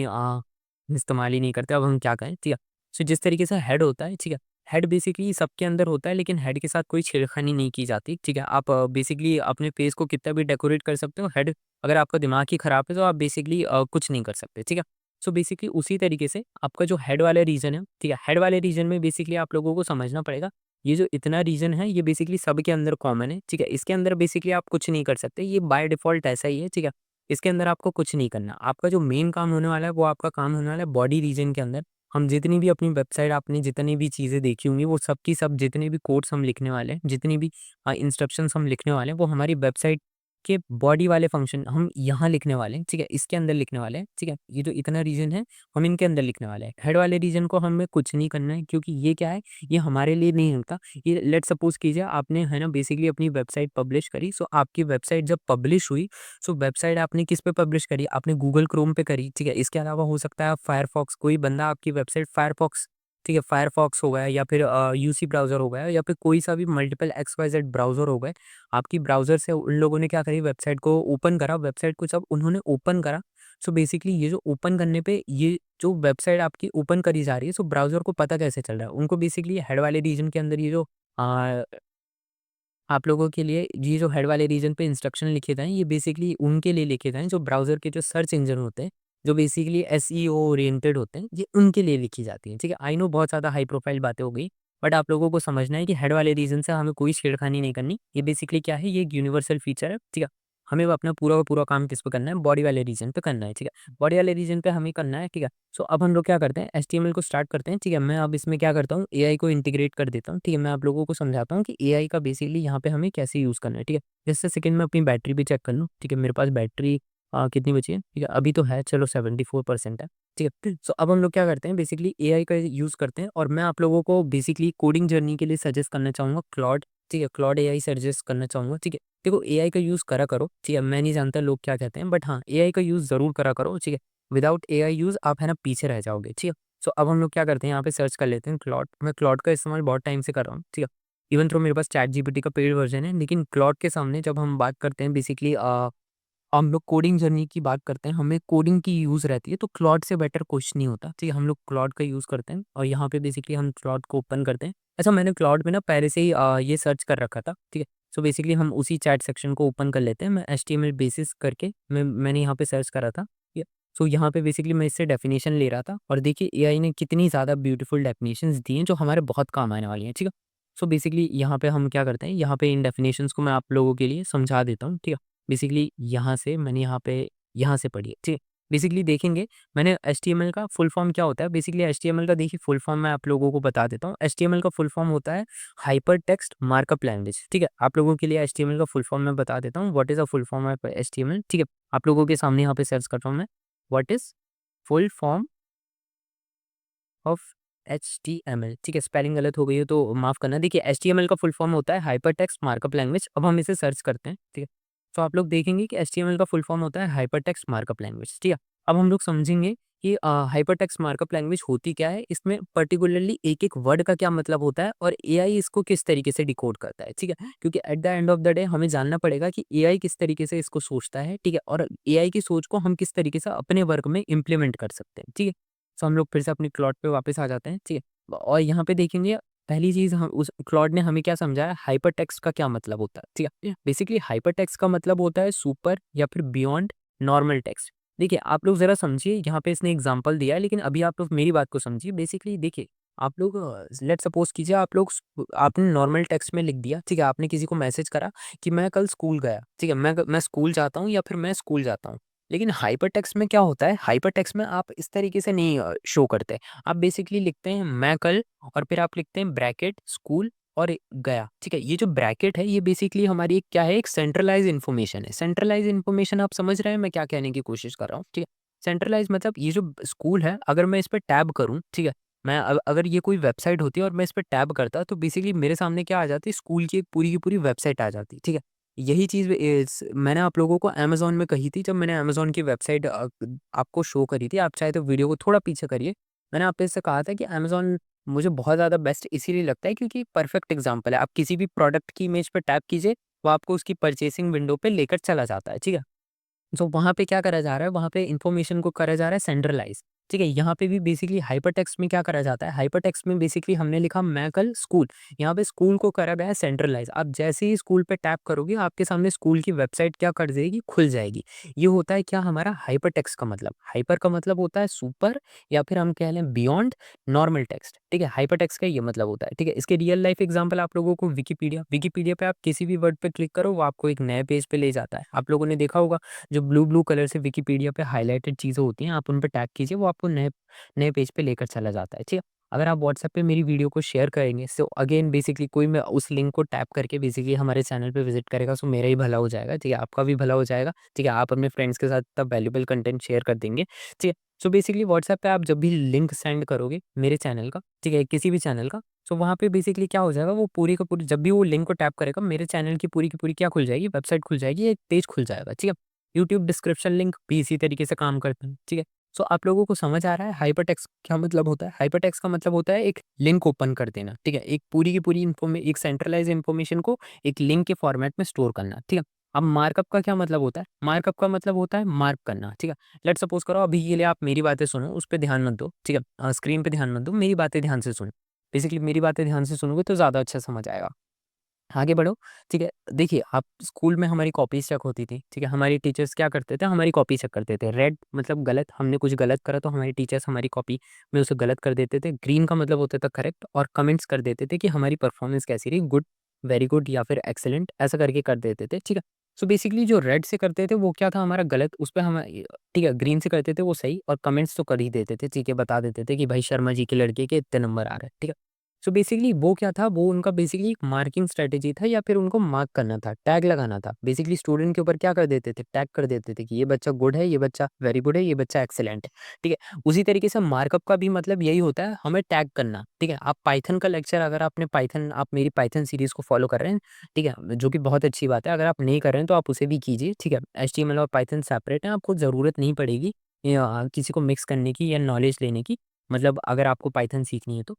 इस्तेमाल ही नहीं करते, अब हम क्या कहें, ठीक है? सो जिस तरीके से हेड होता है, ठीक है? हेड बेसिकली सबके अंदर होता है, लेकिन हेड के साथ कोई छेड़खानी नहीं की जाती, ठीक है? आप बेसिकली अपने फेस को कितना भी डेकोरेट कर सकते हो, हेड अगर आपका दिमाग ही खराब है, तो आप बेसिकली कुछ नहीं कर सकते, ठीक है? सो बेसिकली उसी तरीके से आपका जो हेड वाला रीजन है, ठीक है? हेड वाले रीजन में बेसिकली आप लोगों को समझना पड़ेगा, ये जो इतना रीजन है, ये बेसिकली सबके अंदर कॉमन है, ठीक है? इसके अंदर बेसिकली आप कुछ नहीं कर सकते, ये बाय डिफ़ॉल्ट ऐसा ही है, ठीक है? इसके अंदर आपको कुछ नहीं करना। आपका जो मेन काम होने वाला है, वो आपका काम होने वाला है बॉडी रीजन के अंदर। हम जितनी भी अपनी वेबसाइट आपने जितनी भी चीज़ें देखी होंगी, वो सब की सब जितने भी कोड्स हम लिखने वाले हैं, जितनी भी इंस्ट्रक्शंस हम लिखने वाले हैं, वो हमारी वेबसाइट के बॉडी वाले फंक्शन हम यहाँ लिखने वाले हैं, ठीक है? इसके अंदर लिखने वाले हैं, ठीक है? ये जो इतना रीजन है, हम इनके अंदर लिखने वाले हैं। हेड वाले रीजन को हमें कुछ नहीं करना है, क्योंकि ये क्या है, ये हमारे लिए नहीं होता। ये लेट्स सपोज़ कीजिए आपने है ना बेसिकली अपनी वेबसाइट पब्लिश करी, सो आपकी वेबसाइट जब पब्लिश हुई, सो वेबसाइट आपने किस पे पब्लिश करी? आपने गूगल क्रोम पे करी, ठीक है? इसके अलावा हो सकता है फायरफॉक्स, कोई बंदा आपकी वेबसाइट फायरफॉक्स, ठीक है? फायरफॉक्स हो गया या फिर यूसी ब्राउज़र हो गया या फिर कोई सा भी मल्टीपल एक्स-वाई-ज़ेड ब्राउज़र हो गए। आपकी ब्राउज़र से उन लोगों ने क्या करी, वेबसाइट को ओपन करा, वेबसाइट को जब उन्होंने ओपन करा, सो बेसिकली ये जो ओपन करने पे ये जो वेबसाइट आपकी ओपन करी जा रही है, सो ब्राउज़र को पता कैसे चल रहा है? उनको बेसिकली हेड वाले रीजन के अंदर ये जो अ आप लोगों के लिए ये जो हेड वाले रीजन पे इंस्ट्रक्शन लिखे गए हैं, ये बेसिकली उनके लिए लिखे गए हैं, जो ब्राउज़र के जो सर्च इंजन होते हैं, जो बेसिकली एसईओ ओरिएंटेड होते हैं, ये उनके लिए लिखी जाती हैं, ठीक है? आई नो बहुत ज़्यादा हाई प्रोफाइल बातें हो गई, बट आप लोगों को समझना है कि हेड वाले रीजन से हमें कोई छेड़खानी नहीं करनी। ये बेसिकली क्या है, ये एक यूनिवर्सल फीचर है, ठीक है? हमें वो अपना पूरा का पूरा काम किस पे करना है, बॉडी वाले रीजन पे करना है, ठीक है? बॉडी वाले रीजन पे हमें करना है, ठीक है? सो अब हम लोग क्या करते हैं, एचटीएमएल को स्टार्ट करते हैं, ठीक है? मैं अब इसमें क्या करता हूँ, एआई को इंटीग्रेट कर देता हूँ, ठीक है? मैं आप लोगों को समझाता हूँ कि एआई का बेसिकली यहाँ पे हमें कैसे यूज़ करना है, ठीक है? जस्ट अ सेकंड में अपनी बैटरी भी चेक कर लूँ, ठीक है? मेरे पास बैटरी कितनी बची है, ठीक है? अभी तो है, चलो 74% है, ठीक है? सो अब हम लोग क्या करते हैं, बेसिकली एआई का यूज़ करते हैं और मैं आप लोगों को बेसिकली कोडिंग जर्नी के लिए सजेस्ट करना चाहूँगा क्लॉड, ठीक है? क्लॉड एआई सजेस्ट करना चाहूँगा, ठीक है? देखो, एआई का यूज़ करा करो, ठीक है? मैं नहीं जानता लोग क्या कहते हैं, बट हाँ, एआई का यूज़ ज़रूर करा करो, ठीक है? विदाउट एआई यूज़ आप है ना पीछे रह जाओगे, ठीक है? सो अब हम लोग क्या करते हैं, यहाँ पे सर्च कर लेते हैं क्लॉड। मैं क्लॉड का इस्तेमाल बहुत टाइम से कर रहा हूँ, ठीक है? इवन थो मेरे पास चैट जीपीटी का पेड वर्ज़न है, लेकिन क्लॉड के सामने जब हम बात करते हैं बेसिकली हम लोग कोडिंग जर्नी की बात करते हैं, हमें कोडिंग की यूज़ रहती है, तो क्लॉड से बेटर कुछ नहीं होता, ठीक है? हम लोग क्लॉड का यूज़ करते हैं और यहाँ पे बेसिकली हम क्लॉड को ओपन करते हैं। अच्छा, मैंने क्लॉड में ना पहले से ही ये सर्च कर रखा था, ठीक है? सो बेसिकली हम उसी चैट सेक्शन को ओपन कर लेते हैं। मैं एचटीएमएल बेसिस करके मैंने यहाँ पे सर्च करा था, ठीक है? सो यहाँ पे बेसिकली मैं इससे डेफिनेशन ले रहा था और देखिए एआई ने कितनी ज़्यादा ब्यूटीफुल डेफिनेशंस दी हैं, जो हमारे बहुत काम आने वाली हैं, ठीक है? सो बेसिकली यहाँ पे हम क्या करते हैं, यहाँ पे इन डेफिनेशंस को मैं आप लोगों के लिए समझा देता हूँ, ठीक है? बेसिकली यहाँ से मैंने यहाँ से पढ़ी है, ठीक है? बेसिकली देखेंगे, मैंने एचटीएमएल का फुल फॉर्म क्या होता है, बेसिकली एचटीएमएल का देखिए फुल फॉर्म मैं आप लोगों को बता देता हूँ। एचटीएमएल का फुल फॉर्म होता है हाइपर टेक्स्ट मार्कअप लैंग्वेज, ठीक है? आप लोगों के लिए एचटीएमएल का फुल फॉर्म मैं बता देता हूँ। What is a full form of HTML, ठीक है? आप लोगों के सामने यहाँ पे सर्च कर रहा हूँ मैं, what is full form of HTML, ठीक है, स्पेलिंग गलत हो गई है तो माफ़ करना। देखिए HTML का फुल फॉर्म होता है हाइपर टेक्स्ट मार्कअप लैंग्वेज। अब हम इसे सर्च करते हैं, ठीक है। तो आप लोग देखेंगे कि HTML का फुल फॉर्म होता है हाइपर टेक्स्ट मार्कअप लैंग्वेज, ठीक है। अब हम लोग समझेंगे कि हाइपर टेक्स्ट मार्कअप लैंग्वेज होती क्या है, इसमें पर्टिकुलरली एक-एक वर्ड का क्या मतलब होता है और एआई इसको किस तरीके से डिकोड करता है, ठीक है। क्योंकि at the end of the day हमें जानना पड़ेगा कि एआई किस तरीके से इसको सोचता है, ठीक है, और एआई की सोच को हम किस तरीके से अपने वर्क में इम्प्लीमेंट कर सकते हैं, ठीक है। तो हम लोग फिर से अपनी क्लॉट पे वापस आ जाते हैं, ठीक है। और यहाँ पे देखेंगे पहली चीज़ हम उस क्लॉड ने हमें क्या समझाया, हाइपर टेक्स्ट का क्या मतलब होता है, ठीक है। बेसिकली हाइपर टेक्स्ट का मतलब होता है सुपर या फिर बियॉन्ड नॉर्मल टेक्स्ट। देखिए आप लोग ज़रा समझिए, यहाँ पे इसने एग्जांपल दिया है लेकिन अभी आप लोग मेरी बात को समझिए। बेसिकली देखिए आप लोग लेट्स सपोज कीजिए आप लोग आपने नॉर्मल टेक्स्ट में लिख दिया, ठीक है, आपने किसी को मैसेज करा कि मैं कल स्कूल गया, ठीक है, मैं स्कूल जाता हूँ या फिर मैं स्कूल जाता हूँ। लेकिन हाइपर टेक्स्ट में क्या होता है, हाइपर टेक्स्ट में आप इस तरीके से नहीं शो करते। आप बेसिकली लिखते हैं मैं कल और फिर आप लिखते हैं ब्रैकेट स्कूल और गया, ठीक है। ये जो ब्रैकेट है ये बेसिकली हमारी एक क्या है, एक सेंट्रलाइज इन्फॉर्मेशन है। सेंट्रलाइज इन्फॉर्मेशन आप समझ रहे हैं मैं क्या कहने की कोशिश कर रहा हूँ, ठीक है। सेंट्रलाइज मतलब ये जो स्कूल है अगर मैं इस पर टैब करूँ, ठीक है, मैं अगर ये कोई वेबसाइट होती है और मैं इस पर टैब करता तो बेसिकली मेरे सामने क्या आ जाती, स्कूल की एक पूरी की पूरी वेबसाइट आ जाती, ठीक है। यही चीज़ मैंने आप लोगों को अमेज़न में कही थी, जब मैंने अमेज़न की वेबसाइट आपको शो करी थी। आप चाहे तो वीडियो को थोड़ा पीछे करिए। मैंने आपसे इससे कहा था कि अमेज़न मुझे बहुत ज़्यादा बेस्ट इसीलिए लगता है क्योंकि परफेक्ट एग्ज़ाम्पल है। आप किसी भी प्रोडक्ट की इमेज पे टैप कीजिए, वो आपको उसकी परचेसिंग विंडो पे लेकर चला जाता है, ठीक है। तो वहाँ पे क्या करा जा रहा है, वहाँ पे इन्फॉर्मेशन को करा जा रहा है सेंट्रलाइज़, ठीक है। यहाँ पे भी बेसिकली हाइपर टेक्स्ट में क्या करा जाता है, हाइपर टेक्स्ट में बेसिकली हमने लिखा मैं कल स्कूल, यहाँ पे स्कूल को करा गया है सेंट्रलाइज़। आप जैसे ही स्कूल पे टैप करोगे, आपके सामने स्कूल की वेबसाइट क्या कर देगी, खुल जाएगी। ये होता है क्या हमारा हाइपर टेक्स्ट का मतलब। हाइपर का मतलब होता है सुपर या फिर हम कह लें बियॉन्ड नॉर्मल टेक्स्ट, ठीक है। हाइपर टेक्स्ट का ये मतलब होता है, ठीक है। इसके रियल लाइफ एग्जांपल आप लोगों को विकिपीडिया विकिपीडिया पे आप किसी भी वर्ड पे क्लिक करो, वो आपको एक नए पेज पे ले जाता है। आप लोगों ने देखा होगा जो ब्लू ब्लू कलर से विकिपीडिया पे हाइलाइटेड चीज़ें होती हैं, आप उन पे टैप कीजिए, वो आपको नए नए पेज पे लेकर चला जाता है, ठीक है। अगर आप व्हाट्सएप पे मेरी वीडियो को शेयर करेंगे, सो अगेन बेसिकली कोई मैं उस लिंक को टैप करके बेसिकली हमारे चैनल पे विजिट करेगा, सो मेरा ही भला हो जाएगा, ठीक है, आपका भी भला हो जाएगा, ठीक है। आप अपने फ्रेंड्स के साथ तब वैल्यूएबल कंटेंट शेयर कर देंगे, ठीक है। सो बेसिकली व्हाट्सएप पे आप जब भी लिंक सेंड करोगे मेरे चैनल का, ठीक है, किसी भी चैनल का, सो वहाँ पे बेसिकली क्या हो जाएगा, वो पूरी का पूरी जब भी वो लिंक को टैप करेगा, मेरे चैनल की पूरी क्या खुल जाएगी, वेबसाइट खुल जाएगी, एक पेज खुल जाएगा, ठीक है। यूट्यूब डिस्क्रिप्शन लिंक भी इसी तरीके से काम करते हैं, ठीक है। सो आप लोगों को समझ आ रहा है हाइपरटेक्स्ट क्या मतलब होता है? हाइपरटेक्स्ट का मतलब होता है एक लिंक ओपन कर देना, ठीक है। एक पूरी की पूरी एक सेंट्रलाइज़ इन्फॉर्मेशन को एक लिंक के फॉर्मेट में स्टोर करना, ठीक है। अब मार्कअप का क्या मतलब होता है? मार्कअप का मतलब होता है मार्क करना, ठीक है। लेट्स सपोज़ करो अभी के लिए आप मेरी बातें सुनो, उस पे ध्यान मत दो, ठीक है। स्क्रीन पे ध्यान मत दो, मेरी बातें ध्यान से सुनो। बेसिकली मेरी बातें ध्यान से सुनोगे तो ज़्यादा अच्छा समझ आएगा। आगे बढ़ो, ठीक है। देखिए, आप स्कूल में हमारी कॉपीज़ चेक होती थी, ठीक है। हमारी टीचर्स क्या करते थे, हमारी कॉपी चेक करते थे। रेड मतलब गलत, हमने कुछ गलत करा तो हमारी टीचर्स हमारी कॉपी में उसे गलत कर देते थे। ग्रीन का मतलब होता था करेक्ट और कमेंट्स कर देते थे कि हमारी परफॉर्मेंस कैसी रही, गुड, वेरी गुड या फिर एक्सीलेंट ऐसा करके कर देते थे, ठीक है। सो बेसिकली जो रेड से करते थे वो क्या था हमारा गलत, उस पे हम ठीक है, ग्रीन से करते थे वो सही और कमेंट्स तो कर ही देते थे, ठीक है, बता देते थे कि भाई शर्मा जी के लड़के के इतने नंबर आ रहे हैं, ठीक है। सो बेसिकली वो क्या था, वो उनका बेसिकली एक मार्किंग स्ट्रैटेजी था या फिर उनको मार्क करना था, टैग लगाना था। बेसिकली स्टूडेंट के ऊपर क्या कर देते थे, टैग कर देते थे कि ये बच्चा गुड है, ये बच्चा वेरी गुड है, ये बच्चा एक्सीलेंट है, ठीक है। उसी तरीके से मार्कअप का भी मतलब यही होता है, हमें टैग करना, ठीक है। आप पाइथन का लेक्चर अगर आपने पाइथन आप मेरी पाइथन सीरीज़ को फॉलो कर रहे हैं, ठीक है, जो कि बहुत अच्छी बात है। अगर आप नहीं कर रहे हैं तो आप उसे भी कीजिए, ठीक है। एचटीएमएल और पाइथन सेपरेट है, आपको ज़रूरत नहीं पड़ेगी किसी को मिक्स करने की या नॉलेज लेने की, मतलब अगर आपको पाइथन सीखनी है तो।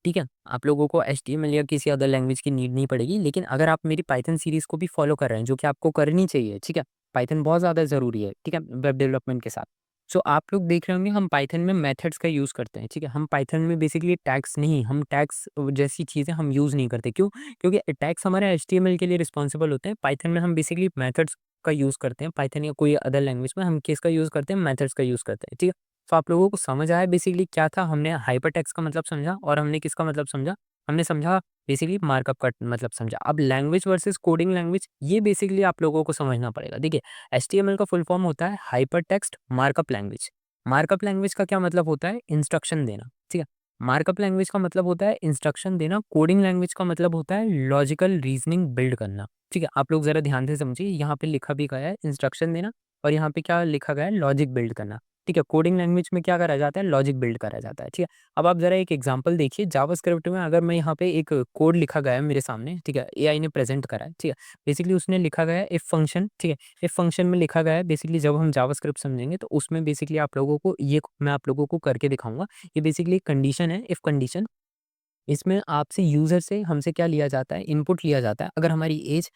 ठीक है? आप लोगों को एचटीएमएल या किसी अदर लैंग्वेज की नीड नहीं पड़ेगी, लेकिन अगर आप मेरी पाइथन सीरीज़ को भी फ़ॉलो कर रहे हैं, जो कि आपको करनी चाहिए, ठीक है? पाइथन बहुत ज़्यादा ज़रूरी है, ठीक है? वेब डेवलपमेंट के साथ। सो आप लोग देख रहे होंगे हम पाइथन में मेथड्स का यूज़ करते हैं, ठीक है? हम पाइथन में बेसिकली टैग्स नहीं, हम टैग्स जैसी चीज़ें हम यूज़ नहीं करते। क्यों? क्योंकि टैग्स हमारे एचटीएमएल के लिए रिस्पॉन्सिबल होते हैं। पाइथन में हम बेसिकली मेथड्स का यूज़ करते हैं। पाइथन या कोई अदर लैंग्वेज में हम किसका यूज़ करते हैं? मेथड्स का यूज़ करते हैं, ठीक है? तो आप लोगों को समझ आया बेसिकली क्या था, हमने हाइपरटेक्स्ट का मतलब समझा और हमने किसका मतलब समझा? हमने समझा बेसिकली मार्कअप का मतलब समझा। अब लैंग्वेज वर्सेस कोडिंग लैंग्वेज ये बेसिकली आप लोगों को समझना पड़ेगा। देखिए, एचटीएमएल का फुल फॉर्म होता है hypertext markup language. Markup language का क्या मतलब होता है? इंस्ट्रक्शन देना, ठीक है? मार्कअप लैंग्वेज का मतलब होता है इंस्ट्रक्शन देना, कोडिंग लैंग्वेज का मतलब होता है लॉजिकल रीजनिंग बिल्ड करना, ठीक है? आप लोग ज़रा ध्यान से समझिए, यहाँ पे लिखा भी गया है इंस्ट्रक्शन देना और यहाँ पे क्या लिखा गया है? लॉजिक बिल्ड करना। ठीक है, कोडिंग लैंग्वेज में क्या करा जाता है, लॉजिक बिल्ड करा जाता है, ठीक है। अब आप ज़रा एक एग्जांपल देखिए, जावास्क्रिप्ट में अगर मैं यहाँ पे एक कोड लिखा गया है मेरे सामने, ठीक है, एआई ने प्रेज़ेंट करा है, ठीक है। बेसिकली उसने लिखा गया है इफ फंक्शन, ठीक है। इफ फंक्शन में लिखा गया है बेसिकली, जब हम जावास्क्रिप्ट समझेंगे तो उसमें बेसिकली आप लोगों को ये मैं आप लोगों को करके दिखाऊँगा। ये बेसिकली एक कंडीशन है, इफ कंडीशन। इसमें आपसे यूज़र से हमसे क्या लिया जाता है, इनपुट लिया जाता है। अगर हमारी एज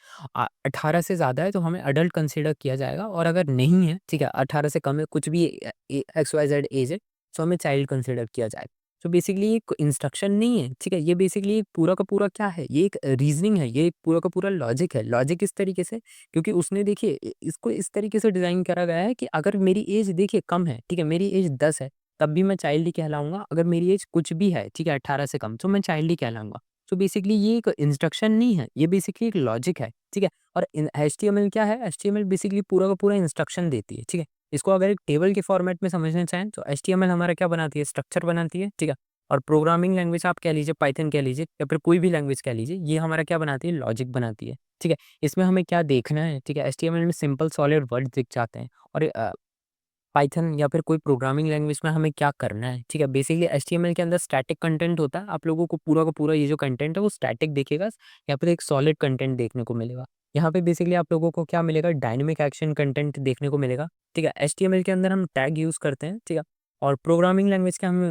18 से ज़्यादा है तो हमें अडल्ट कंसिडर किया जाएगा, और अगर नहीं है, ठीक है, 18 से कम है, कुछ भी एक्स वाई ज़ेड एज है, तो हमें चाइल्ड कंसिडर किया जाएगा। तो बेसिकली एक इंस्ट्रक्शन नहीं है, ठीक है, ये बेसिकली एक पूरा का पूरा क्या है, ये एक रीज़निंग है, ये एक पूरा का पूरा लॉजिक है। लॉजिक इस तरीके से, क्योंकि उसने देखिए इसको इस तरीके से डिज़ाइन करा गया है कि अगर मेरी एज देखिए कम है, ठीक है, मेरी एज 10 है, तब भी मैं चाइल्ड ही कहलाऊँगा। अगर मेरी एज कुछ भी है, ठीक है, 18 से कम, तो मैं चाइल्ड ही कहलाऊँगा। तो बेसिकली ये एक इंस्ट्रक्शन नहीं है, ये बेसिकली एक लॉजिक है, ठीक है? और इन एचटीएमएल क्या है? एचटीएमएल बेसिकली पूरा का पूरा इंस्ट्रक्शन देती है, ठीक है? इसको अगर एक टेबल के फॉर्मेट में समझना चाहें, तो एचटीएमएल हमारा क्या बनाती है? स्ट्रक्चर बनाती है, ठीक है? और प्रोग्रामिंग लैंग्वेज आप कह लीजिए, पाइथन कह लीजिए, या फिर कोई भी लैंग्वेज कह लीजिए, ये हमारा क्या बनाती है? लॉजिक बनाती है, ठीक है? इसमें हमें क्या देखना है, ठीक है? एचटीएमएल में सिंपल सॉलिड वर्ड्स दिख जाते हैं, और पाइथन या फिर कोई प्रोग्रामिंग लैंग्वेज में हमें क्या करना है, ठीक है? बेसिकली एचटीएमएल के अंदर स्टैटिक कंटेंट होता है, आप लोगों को पूरा का पूरा ये जो कंटेंट है वो स्टैटिक दिखेगा, या फिर एक सॉलिड कंटेंट देखने को मिलेगा। यहाँ पे बेसिकली आप लोगों को क्या मिलेगा, डायनामिक एक्शन कंटेंट देखने को मिलेगा, ठीक है? एचटीएमएल के अंदर हम टैग यूज़ करते हैं, ठीक है? और प्रोग्रामिंग लैंग्वेज के हम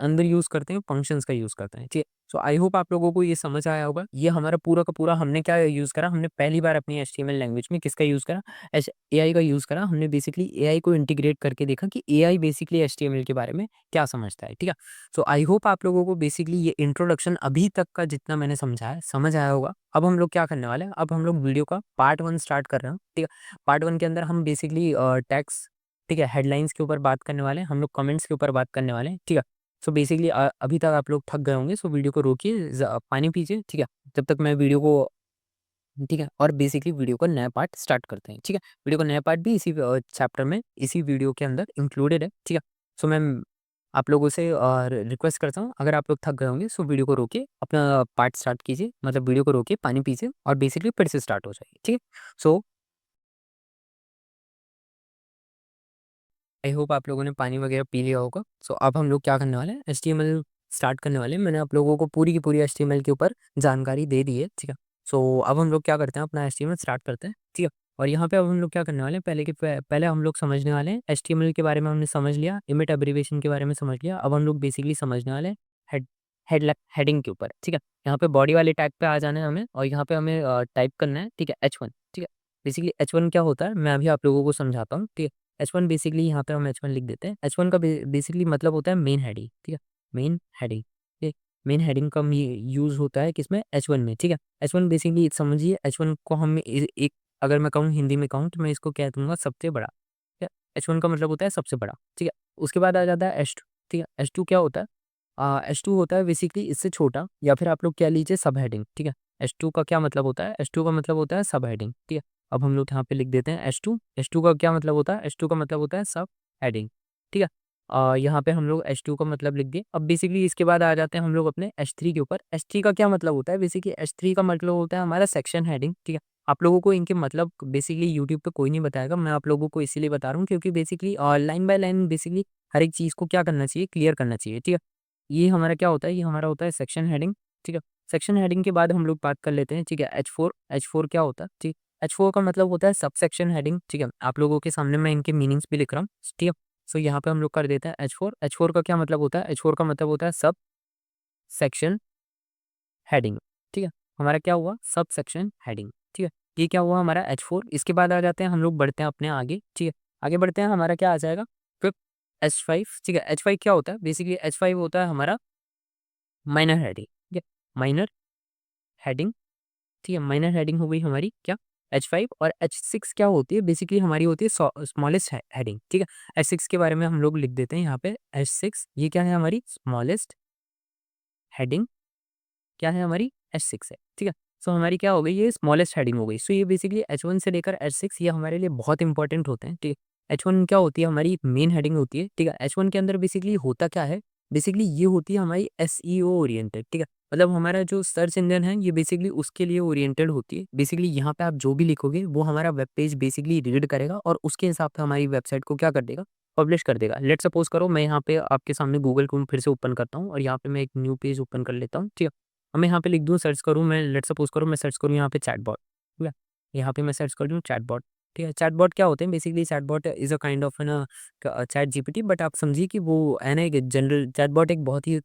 अंदर यूज़ करते हैं, फंक्शंस का यूज़ करते हैं, ठीक है? सो आई होप आप लोगों को ये समझ आया होगा। ये हमारा पूरा का पूरा हमने क्या यूज़ करा, हमने पहली बार अपनी एचटीएमएल लैंग्वेज में किसका यूज़ करा, एच एआई का यूज़ करा। हमने बेसिकली एआई को इंटीग्रेट करके देखा कि एआई बेसिकली एचटीएमएल के बारे में क्या समझता है, ठीक है? सो आई होप आप लोगों को बेसिकली ये इंट्रोडक्शन अभी तक का जितना मैंने समझाया, समझ आया होगा। अब हम लोग क्या करने वाले हैं, अब हम लोग वीडियो का पार्ट 1 स्टार्ट कर रहे हैं, ठीक है? पार्ट 1 के अंदर हम बेसिकली टैग्स, ठीक है, हेडलाइन्स के ऊपर बात करने वाले हैं, हम लोग कमेंट्स के ऊपर बात करने वाले हैं, ठीक है? सो बेसिकली अभी तक आप लोग थक गए होंगे, सो वीडियो को रोकिए, पानी पीजिए, ठीक है? जब तक मैं वीडियो को, ठीक है, और बेसिकली वीडियो का नया पार्ट स्टार्ट करते हैं, ठीक है? वीडियो का नया पार्ट भी इसी चैप्टर में, इसी वीडियो के अंदर इंक्लूडेड है, ठीक है? सो मैं आप लोगों से रिक्वेस्ट करता हूँ, अगर आप लोग थक गए होंगे, सो वीडियो को रोकिए, अपना पार्ट स्टार्ट कीजिए, मतलब वीडियो को रोकिए, पानी पीजिए, और बेसिकली फिर से स्टार्ट हो जाइए, ठीक है? सो आई होप आप लोगों ने पानी वगैरह पी लिया होगा। सो अब हम लोग क्या करने वाले हैं, एचटीएमएल स्टार्ट करने वाले हैं। मैंने आप लोगों को पूरी की पूरी एचटीएमएल के ऊपर जानकारी दे दी है, ठीक है? सो अब हम लोग क्या करते हैं, अपना एचटीएमएल स्टार्ट करते हैं, ठीक है? और यहाँ पे अब हम लोग क्या करने वाले हैं, पहले हम लोग समझने वाले हैं एचटीएमएल के बारे में, हमने समझ लिया, इमिट एब्रिविएशन के बारे में समझ लिया। अब हम लोग बेसिकली समझने वाले हैं हेड हेडिंग के ऊपर, ठीक है? यहाँ पे बॉडी वाले टैग पे आ जाना है हमें, और यहाँ पे हमें टाइप करना है, ठीक है? H1, ठीक है? बेसिकली H1 क्या होता है, मैं अभी आप लोगों को समझाता हूँ, ठीक है? H1 बेसिकली यहाँ पे हम H1 लिख देते हैं। H1 का बेसिकली मतलब होता है मेन हेडिंग, ठीक है? मेन हेडिंग, ठीक है? मेन हेडिंग का यूज़ होता है किसमें, H1 में, ठीक है? H1 बेसिकली समझिए, H1 को हम एक, अगर मैं कहूँ हिंदी में कहूँ तो मैं इसको कह दूँगा सबसे बड़ा, ठीक है? H1 का मतलब होता है सबसे बड़ा, ठीक है? उसके बाद आ जाता है H2, ठीक है? H2 क्या होता है? H2 होता है बेसिकली इससे छोटा, या फिर आप लोग कह लीजिए सब हेडिंग, ठीक है? H2 का क्या मतलब होता है? H2 का मतलब होता है सब हेडिंग, ठीक है? अब हम लोग यहाँ पे लिख देते हैं H2। H2 का क्या मतलब होता है? H2 का मतलब होता है सब हेडिंग, ठीक है? यहाँ पे हम लोग H2 का मतलब लिख दिए। अब बेसिकली इसके बाद आ जाते हैं हम लोग अपने H3 के ऊपर। H3 का क्या मतलब होता है? बेसिकली H3 का मतलब होता है हमारा सेक्शन हेडिंग, ठीक है? आप लोगों को इनके मतलब बेसिकली यूट्यूब पे कोई नहीं बताएगा, मैं आप लोगों को इसीलिए बता रहा हूँ क्योंकि basically line by line basically हर एक चीज़ को क्या करना चाहिए, क्लियर करना चाहिए, ठीक है? ये हमारा क्या होता है, ये हमारा होता है सेक्शन हेडिंग, ठीक है? सेक्शन हेडिंग के बाद हम लोग बात कर लेते हैं, ठीक है? H4, H4 क्या होता है, ठीक? H4 का मतलब होता है सबसेक्शन हेडिंग, ठीक है? आप लोगों के सामने मैं इनके मीनिंग्स भी लिख रहा हूँ, ठीक है? सो यहाँ पे हम लोग कर देते हैं H4। H4 का क्या मतलब होता है? H4 का मतलब होता है सब सेक्शन हेडिंग, ठीक है? हमारा क्या हुआ, सब सेक्शन हेडिंग, ठीक है? ये क्या हुआ हमारा H4। इसके बाद आ जाते हैं हम लोग, बढ़ते हैं अपने आगे, ठीक है? आगे बढ़ते हैं, हमारा क्या आ जाएगा, फिर H5, ठीक है? H5 क्या होता है? बेसिकली H5 होता है हमारा माइनर हेडिंग, ठीक है? माइनर हेडिंग, ठीक है? माइनर हेडिंग हो गई हमारी क्या, H5। और H6 क्या होती है, बेसिकली हमारी होती है स्मॉलेस्ट हेडिंग, ठीक है? H6 के बारे में हम लोग लिख देते हैं यहाँ पे H6, ये क्या है हमारी स्मॉलेस्ट हेडिंग, क्या है हमारी H6 है, ठीक है? सो हमारी क्या हो गई, ये स्मॉलेस्ट हेडिंग हो गई। सो ये बेसिकली H1 से लेकर H6 ये हमारे लिए बहुत इंपॉर्टेंट होते हैं, ठीक है? H1 क्या होती है, हमारी मेन हेडिंग होती है, ठीक है? H1 के अंदर बेसिकली होता क्या है, बेसिकली ये होती है हमारी एसईओ ओरिएंटेड, ठीक है? मतलब हमारा जो सर्च इंजन है ये बेसिकली उसके लिए ओरिएंटेड होती है। बेसिकली यहाँ पे आप जो भी लिखोगे वो हमारा वेब पेज बेसिकली रीड करेगा, और उसके हिसाब से हमारी वेबसाइट को क्या कर देगा, पब्लिश कर देगा। लेट्स सपोज़ करो मैं यहाँ पे आपके सामने गूगल क्रोम फिर से ओपन करता हूँ और यहाँ पे मैं एक न्यू पेज ओपन कर लेता हूँ, ठीक है? अब मैं यहाँ पे लिख दूँ सर्च करूँ मैं लेट्स सपोज़ करो मैं सर्च करूँ यहाँ पे चैटबॉट, ठीक है? यहाँ पे मैं सर्च कर दूँ चैटबॉट, ठीक है? चैटबॉट क्या होते हैं basically chatbot is a kind of है ना चैट जीपीटी बट आप समझिए कि वो है ना एक जनरल चैटबॉट एक बहुत ही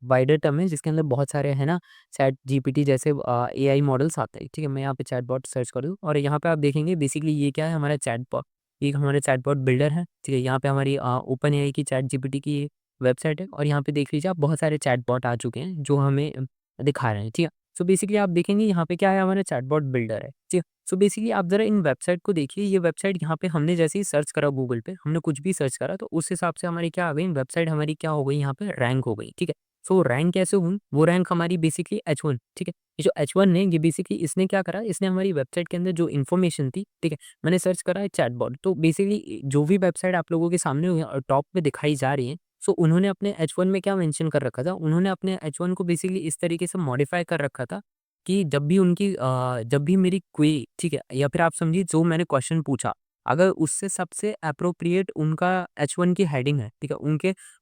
वाइडर टर्म है जिसके अंदर बहुत सारे है ना चैट जीपीटी जैसे एआई मॉडल्स आते हैं, ठीक है? मैं यहाँ पे चैटबॉट सर्च कर दूँ और यहाँ पे आप देखेंगे बेसिकली ये क्या है हमारा चैटबॉट ये हमारे चैटबॉट बिल्डर है, ठीक है? यहाँ पे हमारी ओपन एआई की चैट जीपीटी की वेबसाइट है और यहाँ पे देख लीजिए आप बहुत सारे चैटबॉट आ चुके हैं जो हमें दिखा रहे हैं, ठीक है? सो बेसिकली आप देखेंगे यहाँ पे क्या है हमारा चैटबॉट बिल्डर है, ठीक है? सो बेसिकली आप ज़रा इन वेबसाइट को देखिए, ये वेबसाइट यहाँ पे हमने जैसे ही सर्च करा गूगल पे, हमने कुछ भी सर्च करा तो उस हिसाब से हमारी क्या आ गई वेबसाइट हमारी क्या हो गई यहाँ पे रैंक हो गई, ठीक है? सो रैंक कैसे हुई? वो रैंक हमारी बेसिकली H1 ठीक है? ये जो H1 है ये बेसिकली इसने क्या करा, इसने हमारी वेबसाइट के अंदर जो इन्फॉर्मेशन थी, ठीक है? मैंने सर्च करा है चैटबॉट तो बेसिकली जो भी वेबसाइट आप लोगों के सामने टॉप पे दिखाई जा रही है, सो उन्होंने अपने H1 में क्या मेंशन कर रखा था, उन्होंने अपने H1 को बेसिकली इस तरीके से मॉडिफाई कर रखा था कि जब भी मेरी क्वेरी ठीक है या फिर आप समझिए जो मैंने क्वेश्चन पूछा, अगर उससे सबसे एप्रोप्रिएट उनका H1 की हेडिंग है, ठीक है?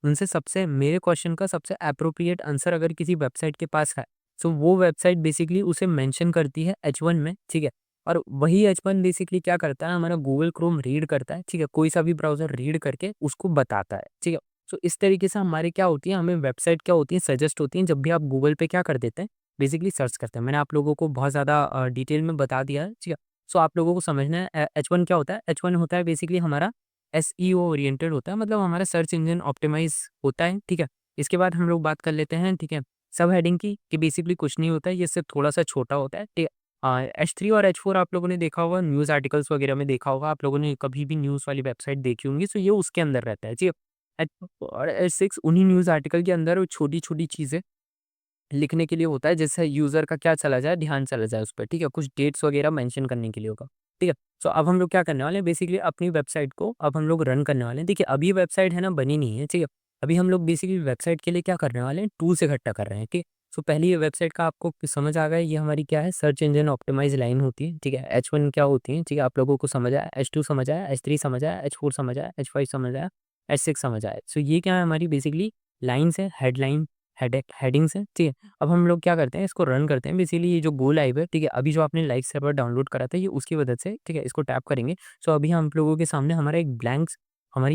उनसे सबसे मेरे क्वेश्चन का सबसे एप्रोप्रिएट आंसर अगर किसी वेबसाइट के पास है, सो वो वेबसाइट बेसिकली उसे मेंशन करती है H1 में, ठीक है? और वही H1 बेसिकली क्या करता है हमारा गूगल क्रोम रीड करता है, ठीक है? कोई सा भी ब्राउज़र रीड करके उसको बताता है, ठीक है? सो इस तरीके से हमारे क्या होती है, हमें वेबसाइट क्या होती है सजेस्ट होती हैं जब भी आप गूगल पे क्या कर देते हैं, बेसिकली सर्च करते हैं। मैंने आप लोगों को बहुत ज़्यादा डिटेल में बता दिया है, ठीक है? सो आप लोगों को समझना है H1 क्या होता है? H1 होता है बेसिकली हमारा एसईओ ओरिएंटेड होता है, मतलब हमारा सर्च इंजन ऑप्टिमाइज़ होता है, ठीक है? इसके बाद हम लोग बात कर लेते हैं, ठीक है? सब हेडिंग की कि बेसिकली कुछ नहीं होता है, ये सिर्फ़ थोड़ा-सा छोटा होता है, ठीक है? H3 और H4 आप लोगों ने देखा होगा, न्यूज़ आर्टिकल्स वगैरह में देखा होगा, आप लोगों ने कभी भी न्यूज़ वाली वेबसाइट देखी होंगी, सो ये उसके अंदर रहता है, ठीक है? H और H6 उन्हीं न्यूज़ आर्टिकल के अंदर छोटी-छोटी चीज़ें लिखने के लिए होता है, जैसे यूज़र का क्या चला जाए, ध्यान चला जाए उस पे, ठीक है? कुछ डेट्स वगैरह मेंशन करने के लिए होगा, ठीक है? सो अब हम लोग क्या करने वाले हैं बेसिकली अपनी वेबसाइट को अब हम लोग रन करने वाले हैं। देखिए, अभी वेबसाइट है ना बनी नहीं है, ठीक है? अभी हम लोग बेसिकली वेबसाइट के लिए क्या करने वाले हैं, टूल्स इकट्ठा कर रहे हैं, ठीक है? सो पहले ये वेबसाइट का आपको समझ आ गया, ये हमारी क्या है सर्च इंजन ऑप्टिमाइज़ लाइन होती है, ठीक है? H1 क्या होती है, ठीक है? आप लोगों को समझ आया, H2 समझ आया, H3 समझ आया, H4 समझ आया, H5 समझ आया, H6 समझ आया। सो ये क्या है हमारी बेसिकली लाइन्स है, हेडलाइन हेडिंग्स हैं, ठीक है? अब हम लोग क्या करते हैं इसको रन करते हैं बेसिकली ये जो गो लाइव है, ठीक है? अभी जो आपने लाइव सर्वर डाउनलोड करा था ये उसकी मदद से, ठीक है? इसको टैप करेंगे। सो अभी हम लोगों के सामने हमारी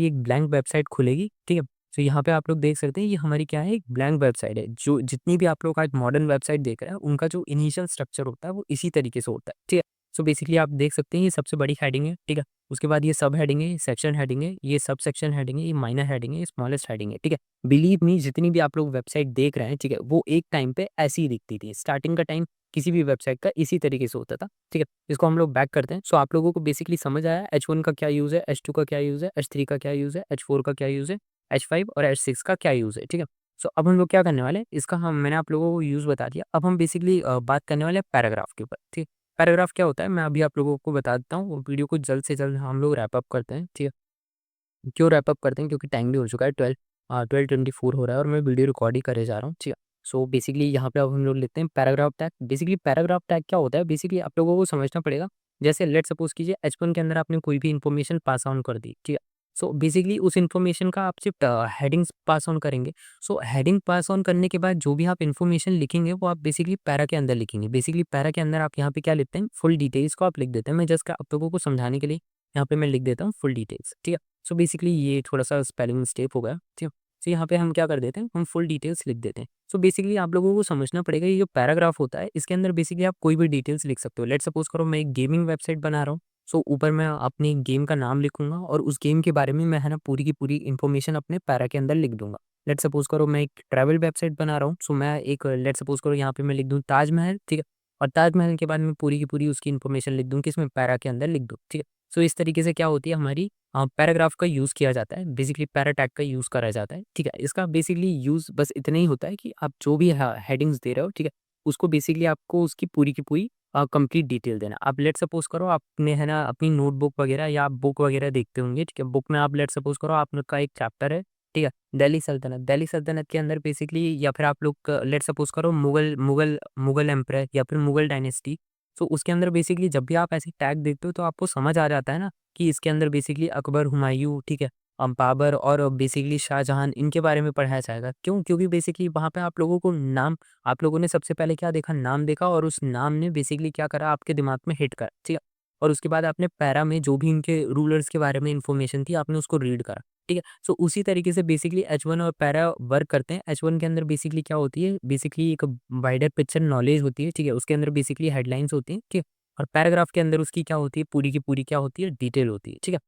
एक ब्लैंक वेबसाइट खुलेगी, ठीक है? तो यहाँ पे आप लोग देख सकते हैं ये हमारी क्या है एक ब्लैंक वेबसाइट है। जो जितनी भी आप लोग आज मॉडर्न वेबसाइट देख रहे हैं उनका जो इनिशियल स्ट्रक्चर होता है वो इसी तरीके से होता है, ठीक है? सो बेसिकली आप देख सकते हैं ये सबसे बड़ी हेडिंग है, ठीक है? उसके बाद ये सब हेडिंग है, सेक्शन हेडिंग है, ये सब सेक्शन हेडिंग है, ये माइनर हेडिंग है, ये स्मॉलेस्ट हेडिंग है, ठीक है? बिलीव मी जितनी भी आप लोग वेबसाइट देख रहे हैं, ठीक है? वो एक टाइम पे ऐसी ही दिखती थी। स्टार्टिंग का टाइम किसी भी वेबसाइट का इसी तरीके से होता था, ठीक है? इसको हम लोग बैक करते हैं। सो आप लोगों को बेसिकली समझ आया H1 का क्या यूज़ है, H2 का क्या यूज़ है, H3 का क्या यूज़ है, H4 का क्या यूज़ है, H5 और H6 का क्या यूज़ है, ठीक है? सो अब हम लोग क्या करने वाले हैं, इसका हम मैंने आप लोगों को यूज़ बता दिया। अब हम बेसिकली बात करने वाले हैं पैराग्राफ के ऊपर, ठीक है? पैराग्राफ क्या होता है मैं अभी आप लोगों को बता देता हूँ। वो वीडियो को जल्द से जल्द हम लोग रैप अप करते हैं, ठीक है? क्यों रैप अप करते हैं क्योंकि टाइम भी हो चुका है 12:24 हो रहा है और मैं वीडियो रिकॉर्ड ही करे जा रहा हूँ, ठीक है? सो बेसिकली यहाँ पे अब हम लोग लेते हैं paragraph tag. Basically paragraph tag क्या होता है? बेसिकली आप लोगों को समझना पड़ेगा। जैसे लेट्स सपोज़ कीजिए H1 के अंदर आपने कोई भी इन्फॉर्मेशन पास ऑन कर दी, ठीक है? सो बेसिकली उस इन्फॉर्मेशन का आप सिर्फ़ हेडिंग्स पास ऑन करेंगे। सो हेडिंग पास ऑन करने के बाद जो भी आप इन्फॉर्मेशन लिखेंगे वो आप बेसिकली पैरा के अंदर लिखेंगे। बेसिकली पैरा के अंदर आप यहाँ पे क्या लिखते हैं फुल डिटेल्स को आप लिख देते हैं। मैं जस्ट आप लोगों को समझाने के लिए यहाँ पे मैं लिख देता हूँ फुल डिटेल्स, ठीक है? सो बेसिकली ये थोड़ा-सा स्पेलिंग मिस्टेक हो गया, ठीक है? सो यहाँ पे हम क्या कर देते हैं, हम फुल डिटेल्स लिख देते हैं। सो बेसिकली आप लोगों को समझना पड़ेगा ये जो पैराग्राफ होता है, इसके अंदर बेसिकली आप कोई भी डिटेल्स लिख सकते हो। लेट्स सपोज़ करो मैं एक गेमिंग वेबसाइट बना रहा हूँ, सो ऊपर मैं अपनी गेम का नाम लिखूँगा और उस गेम के बारे में मैं है ना पूरी की पूरी इन्फॉर्मेशन अपने पैरा के अंदर लिख दूँगा। लेट्स सपोज़ करो मैं एक ट्रैवल वेबसाइट बना रहा हूँ, सो मैं एक लेट्स सपोज़ करो यहाँ पे मैं लिख दूँ ताजमहल, ठीक है? और ताजमहल के बाद मैं पूरी की पूरी उसकी इन्फॉर्मेशन लिख दूँ, किसमें पैरा के अंदर लिख दूँ, ठीक है? सो इस तरीके से क्या होती है हमारी पैराग्राफ का यूज़ किया जाता है, बेसिकली पैरा टैग का यूज़ करा जाता है, ठीक है? इसका बेसिकली यूज़ बस इतना ही होता है कि आप जो भी हेडिंग्स दे रहे हो, ठीक है? उसको बेसिकली आपको उसकी पूरी की पूरी कंप्लीट डिटेल देना। अब लेट्स सपोज़ करो आपने है ना अपनी नोटबुक वगैरह या आप बुक वगैरह देखते होंगे, ठीक है? बुक में आप लेट्स सपोज़ करो आपका एक चैप्टर है, ठीक है? दिल्ली सल्तनत के अंदर बेसिकली या फिर आप लोग लेट्स सपोज़ करो मुगल एम्पायर या फिर मुगल डायनेस्टी, तो उसके अंदर बेसिकली जब भी आप ऐसे टैग देखते हो तो आपको समझ आ जाता है ना कि इसके अंदर बेसिकली अकबर, हुमायूँ, ठीक है? बाबर और बेसिकली शाहजहां इनके बारे में पढ़ाया जाएगा। क्यों? क्योंकि बेसिकली वहाँ पे आप लोगों को नाम आप लोगों ने सबसे पहले क्या देखा? नाम देखा और उस नाम ने बेसिकली क्या करा आपके दिमाग में हिट करा, ठीक है? और उसके बाद आपने पैरा में जो भी इनके रूलर्स के बारे में इन्फॉर्मेशन थी आपने उसको रीड करा, ठीक है? सो उसी तरीके से बेसिकली H1 और पैरा वर्क करते हैं। H1 के अंदर बेसिकली क्या होती है? बेसिकली एक वाइडर पिक्चर नॉलेज होती है, ठीक है? उसके अंदर बेसिकली हेडलाइन्स होती हैं, ठीक है? और पैराग्राफ के अंदर उसकी क्या होती है? पूरी की पूरी क्या होती है? डिटेल होती है, ठीक है?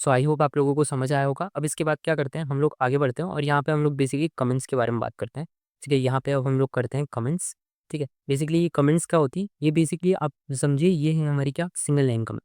सो आई होप आप लोगों को समझ आया होगा। अब इसके बाद क्या करते हैं, हम लोग आगे बढ़ते हैं और यहाँ पे हम लोग बेसिकली कमेंट्स के बारे में बात करते हैं, ठीक है? यहाँ पे अब हम लोग करते हैं कमेंट्स, ठीक है? बेसिकली ये कमेंट्स क्या होती है? ये बेसिकली आप समझिए ये है हमारी क्या सिंगल लाइन कमेंट,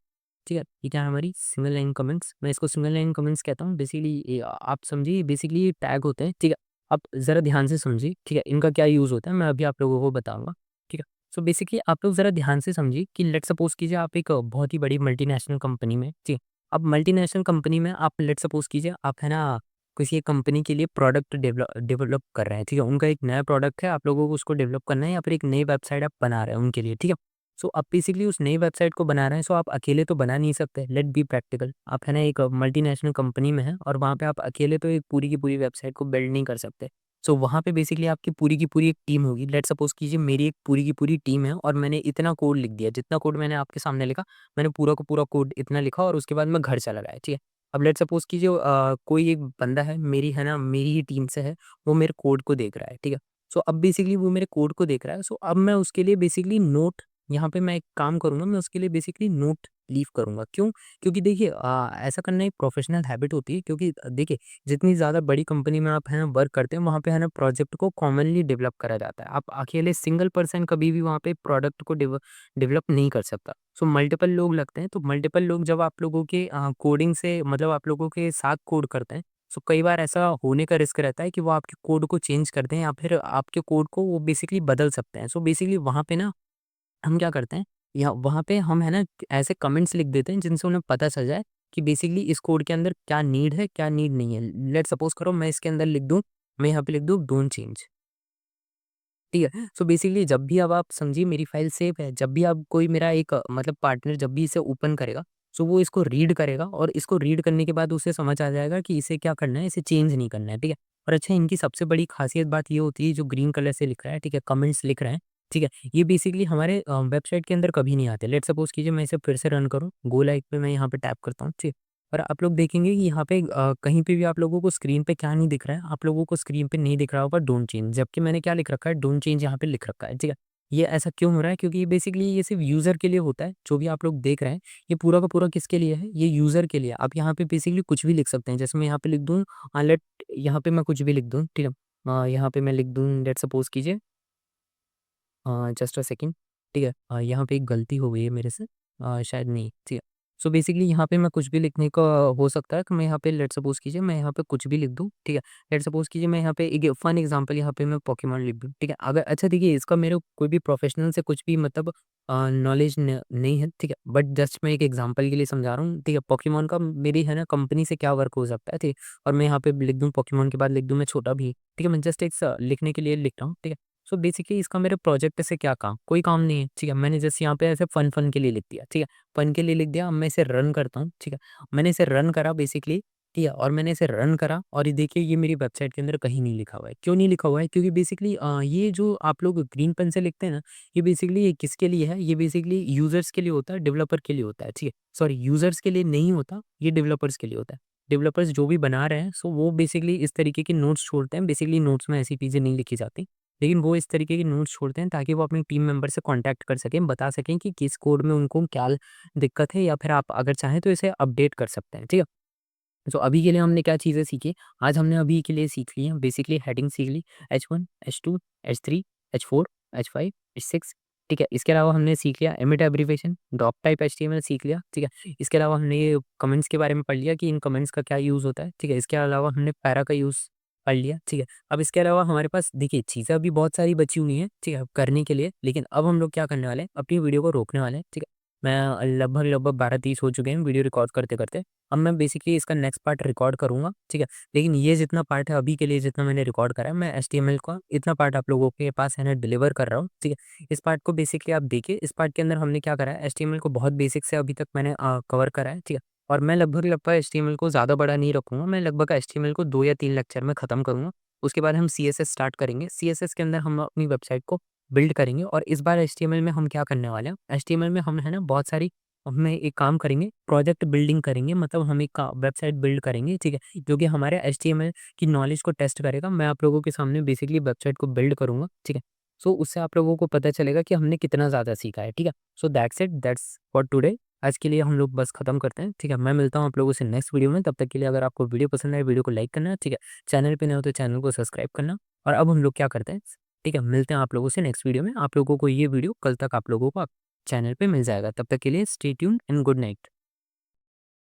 ठीक है? ये क्या है हमारी सिंगल लाइन कमेंट्स, मैं इसको सिंगल लाइन कमेंट्स कहता हूँ। बेसिकली ये आप समझिए बेसिकली ये टैग होते हैं, ठीक है? आप ज़रा ध्यान से समझिए, ठीक है? इनका क्या यूज़ होता है मैं अभी आप लोगों को बताऊँगा, ठीक है? सो बेसिकली आप लोग ज़रा ध्यान से समझिए कि लेट्स सपोज़ कीजिए आप एक बहुत ही बड़ी मल्टीनेशनल कंपनी में, ठीक है? अब मल्टीनेशनल कंपनी में आप लेट्स सपोज़ कीजिए आप है ना, किसी एक कंपनी के लिए प्रोडक्ट डेवलप कर रहे हैं, ठीक है? उनका एक नया प्रोडक्ट है, आप लोगों को उसको डेवलप करना है या फिर एक नई वेबसाइट आप बना रहे हैं उनके लिए, ठीक है? सो आप बेसिकली उस नई वेबसाइट को बना रहे हैं, सो आप अकेले तो बना नहीं सकते, लेट्स बी प्रैक्टिकल। आप है ना एक मल्टीनेशनल कंपनी में हैं और वहाँ पे आप अकेले तो एक पूरी की पूरी वेबसाइट को बिल्ड नहीं कर सकते। सो वहाँ पे बेसिकली आपकी पूरी की पूरी एक टीम होगी। लेट्स सपोज़ कीजिए मेरी एक पूरी की पूरी टीम है और मैंने इतना कोड लिख दिया, जितना कोड मैंने आपके सामने लिखा मैंने पूरा का पूरा कोड इतना लिखा और उसके बाद मैं घर चला गया, ठीक है? अब लेट्स सपोज़ कीजिए कोई एक बंदा है मेरी है ना मेरी ही टीम से है, वो मेरे कोड को देख रहा है, ठीक है? सो अब बेसिकली वो मेरे कोड को देख रहा है, सो अब मैं उसके लिए बेसिकली नोट यहाँ पे मैं एक काम करूँगा, मैं उसके लिए बेसिकली नोट लीव करूँगा। क्यों? क्योंकि देखिए ऐसा करना एक प्रोफ़ेशनल हैबिट होती है क्योंकि देखिए जितनी ज़्यादा बड़ी कंपनी में आप है ना वर्क करते हैं, वहाँ पे है ना प्रोजेक्ट को कॉमनली डेवलप करा जाता है। आप अकेले सिंगल पर्सन कभी भी वहाँ पे प्रोडक्ट को डेवलप नहीं कर सकता। सो मल्टीपल लोग लगते हैं, तो मल्टीपल लोग जब आप लोगों के कोडिंग से मतलब आप लोगों के साथ कोड करते हैं, सो कई बार ऐसा होने का रिस्क रहता है कि वो आपके कोड को चेंज कर दें या फिर आपके कोड को वो बेसिकली बदल सकते हैं। सो बेसिकली वहाँ पे ना हम क्या करते हैं, या वहाँ पे हम है ना ऐसे कमेंट्स लिख देते हैं जिनसे उन्हें पता चल जाए कि बेसिकली इस कोड के अंदर क्या नीड है, क्या नीड नहीं है। लेट्स सपोज़ करो मैं इसके अंदर लिख दूँ, मैं यहाँ पे लिख दूँ डोंट चेंज। ठीक है? सो बेसिकली जब भी अब आप समझिए मेरी फ़ाइल सेव है, जब भी अब कोई मेरा एक मतलब पार्टनर जब भी इसे ओपन करेगा, सो वो इसको रीड करेगा और इसको रीड करने के बाद उसे समझ आ जाएगा कि इसे क्या करना है, इसे चेंज नहीं करना है, ठीक है? और अच्छा इनकी सबसे बड़ी ख़ासियत बात ये होती है जो ग्रीन कलर से लिख रहा है, ठीक है? कमेंट्स लिख रहे हैं, ठीक है? ये बेसिकली हमारे वेबसाइट के अंदर कभी नहीं आते। लेट्स सपोज़ कीजिए मैं इसे फिर से रन करूँ, गो लाइव पे मैं यहाँ पे टैप करता हूँ, ठीक है? और आप लोग देखेंगे कि यहाँ पे कहीं पे भी आप लोगों को स्क्रीन पे क्या नहीं दिख रहा है, आप लोगों को स्क्रीन पे नहीं दिख रहा होगा डोंट चेंज, जबकि मैंने क्या लिख रखा है डोंट चेंज यहाँ पे लिख रखा है, ठीक है? ये ऐसा क्यों हो रहा है? क्योंकि ये बेसिकली ये सिर्फ़ यूज़र के लिए होता है, जो भी आप लोग देख रहे हैं, ये पूरा का पूरा किसके लिए है? ये यूज़र के लिए। आप यहाँ पे बेसिकली कुछ भी लिख सकते हैं, जैसे मैं यहाँ पे लिख दूँ लेट यहाँ पे मैं कुछ भी लिख दूँ, ठीक है? यहाँ पे मैं लिख दूँ लेट्स सपोज़ कीजिए जस्ट अ सेकंड, ठीक है? यहाँ पे एक गलती हो गई है मेरे से शायद नहीं, ठीक है। सो बेसिकली यहाँ पे मैं कुछ भी लिखने का हो सकता है कि मैं यहाँ पे लेट्स सपोज़ कीजिए मैं यहाँ पे कुछ भी लिख दूँ, ठीक है। लेट्स सपोज़ कीजिए मैं यहाँ पे एक फन एग्ज़ाम्पल यहाँ पे मैं पोकेमॉन लिख दूँ, ठीक है। अगर अच्छा देखिए इसका मेरे कोई भी प्रोफ़ेशनल से कुछ भी मतलब नॉलेज नहीं है, ठीक है। बट जस्ट मैं एक एग्ज़ाम्पल के लिए समझा रहा हूँ, ठीक है। पोकेमॉन का मेरी है ना कंपनी से क्या वर्क हो सकता है, ठीक है। और मैं यहाँ पे लिख दूँ पोकेमॉन के बाद लिख दूँ मैं छोटा भी, ठीक है। मैं जस्ट एक लिखने के लिए लिख रहा हूँ, ठीक है। सो बेसिकली इसका मेरे प्रोजेक्ट से क्या काम? कोई काम नहीं है, ठीक है? मैंने जस्ट यहाँ पे ऐसे फन के लिए लिख दिया, ठीक है? फन के लिए लिख दिया, अब मैं इसे रन करता हूँ, ठीक है? मैंने इसे रन करा बेसिकली, ठीक है? और मैंने इसे रन करा और ये देखिए ये मेरी वेबसाइट के अंदर कहीं नहीं लिखा हुआ है। क्यों नहीं लिखा हुआ है? क्योंकि बेसिकली ये जो आप लोग ग्रीन पेन से लिखते हैं ना, ये बेसिकली ये किसके लिए है? ये बेसिकली यूज़र्स के लिए होता है, डेवलपर के लिए होता है, ठीक है? सॉरी यूज़र्स के लिए नहीं होता, ये डेवलपर्स के लिए होता है। डेवलपर्स जो भी बना रहे हैं, सो वो बेसिकली इस तरीके के नोट्स छोड़ते हैं। बेसिकली नोट्स में ऐसी चीज़ें नहीं लिखी जाती। लेकिन वो इस तरीके के नोट्स छोड़ते हैं ताकि वो अपनी टीम मेंबर से कॉन्टैक्ट कर सकें, बता सकें कि किस कोड में उनको क्या दिक्कत है या फिर आप अगर चाहें तो इसे अपडेट कर सकते हैं, ठीक है? तो अभी के लिए हमने क्या चीज़ें सीखी? आज हमने अभी के लिए सीख ली हैं बेसिकली हेडिंग सीख ली H1, H2, H3, H4, H5, H6 ठीक है? इसके अलावा हमने सीख लिया emmet abbreviation, doc type HTML सीख लिया, ठीक है? इसके अलावा हमने ये कमेंट्स के बारे में पढ़ लिया कि इन कमेंट्स का क्या यूज़ होता है, ठीक है? इसके अलावा हमने पैरा का यूज़ पढ़ लिया, ठीक है? अब इसके अलावा हमारे पास देखिए चीज़ें अभी बहुत सारी बची हुई हैं, ठीक है? करने के लिए, लेकिन अब हम लोग क्या करने वाले हैं, अपनी वीडियो को रोकने वाले हैं, ठीक है? मैं लगभग-लगभग 12:30 हो चुके हैं वीडियो रिकॉर्ड करते-करते। अब मैं बेसिकली इसका नेक्स्ट पार्ट रिकॉर्ड करूँगा, ठीक है? लेकिन ये जितना पार्ट है अभी के लिए जितना मैंने रिकॉर्ड करा है, मैं एचटीएमएल का इतना पार्ट आप लोगों के पास है ना डिलीवर कर रहा हूँ, ठीक है? इस पार्ट को बेसिकली आप देखिए, इस पार्ट के अंदर हमने क्या करा है, एचटीएमएल को बहुत बेसिक से अभी तक मैंने कवर करा है, ठीक है? और मैं लगभग एचटीएमएल को ज़्यादा बड़ा नहीं रखूँगा, मैं लगभग एचटीएमएल को 2 या 3 लेक्चर में ख़त्म करूँगा। उसके बाद हम सीएसएस स्टार्ट करेंगे, सीएसएस के अंदर हम अपनी वेबसाइट को बिल्ड करेंगे और इस बार एचटीएमएल में हम क्या करने वाले हैं, एचटीएमएल में हम है ना बहुत सारी हमें एक काम करेंगे, प्रोजेक्ट बिल्डिंग करेंगे, मतलब हम एक वेबसाइट बिल्ड करेंगे, ठीक है? जो कि हमारे एचटीएमएल की नॉलेज को टेस्ट करेगा। मैं आप लोगों के सामने बेसिकली वेबसाइट को बिल्ड करूँगा, ठीक है? सो उससे आप लोगों को पता चलेगा कि हमने कितना ज़्यादा सीखा है, ठीक है? So that's it, that's for today. आज के लिए हम लोग बस खत्म करते हैं, ठीक है? मैं मिलता हूँ आप लोगों से नेक्स्ट वीडियो में, तब तक के लिए अगर आपको वीडियो पसंद आए वीडियो को लाइक करना, ठीक है? चैनल पे नए हो तो चैनल को सब्सक्राइब करना। और अब हम लोग क्या करते हैं, ठीक है? मिलते हैं आप लोगों से नेक्स्ट वीडियो में। आप लोगों को ये वीडियो कल तक आप लोगों को चैनल पे मिल जाएगा। तब तक के लिए stay tuned and good night.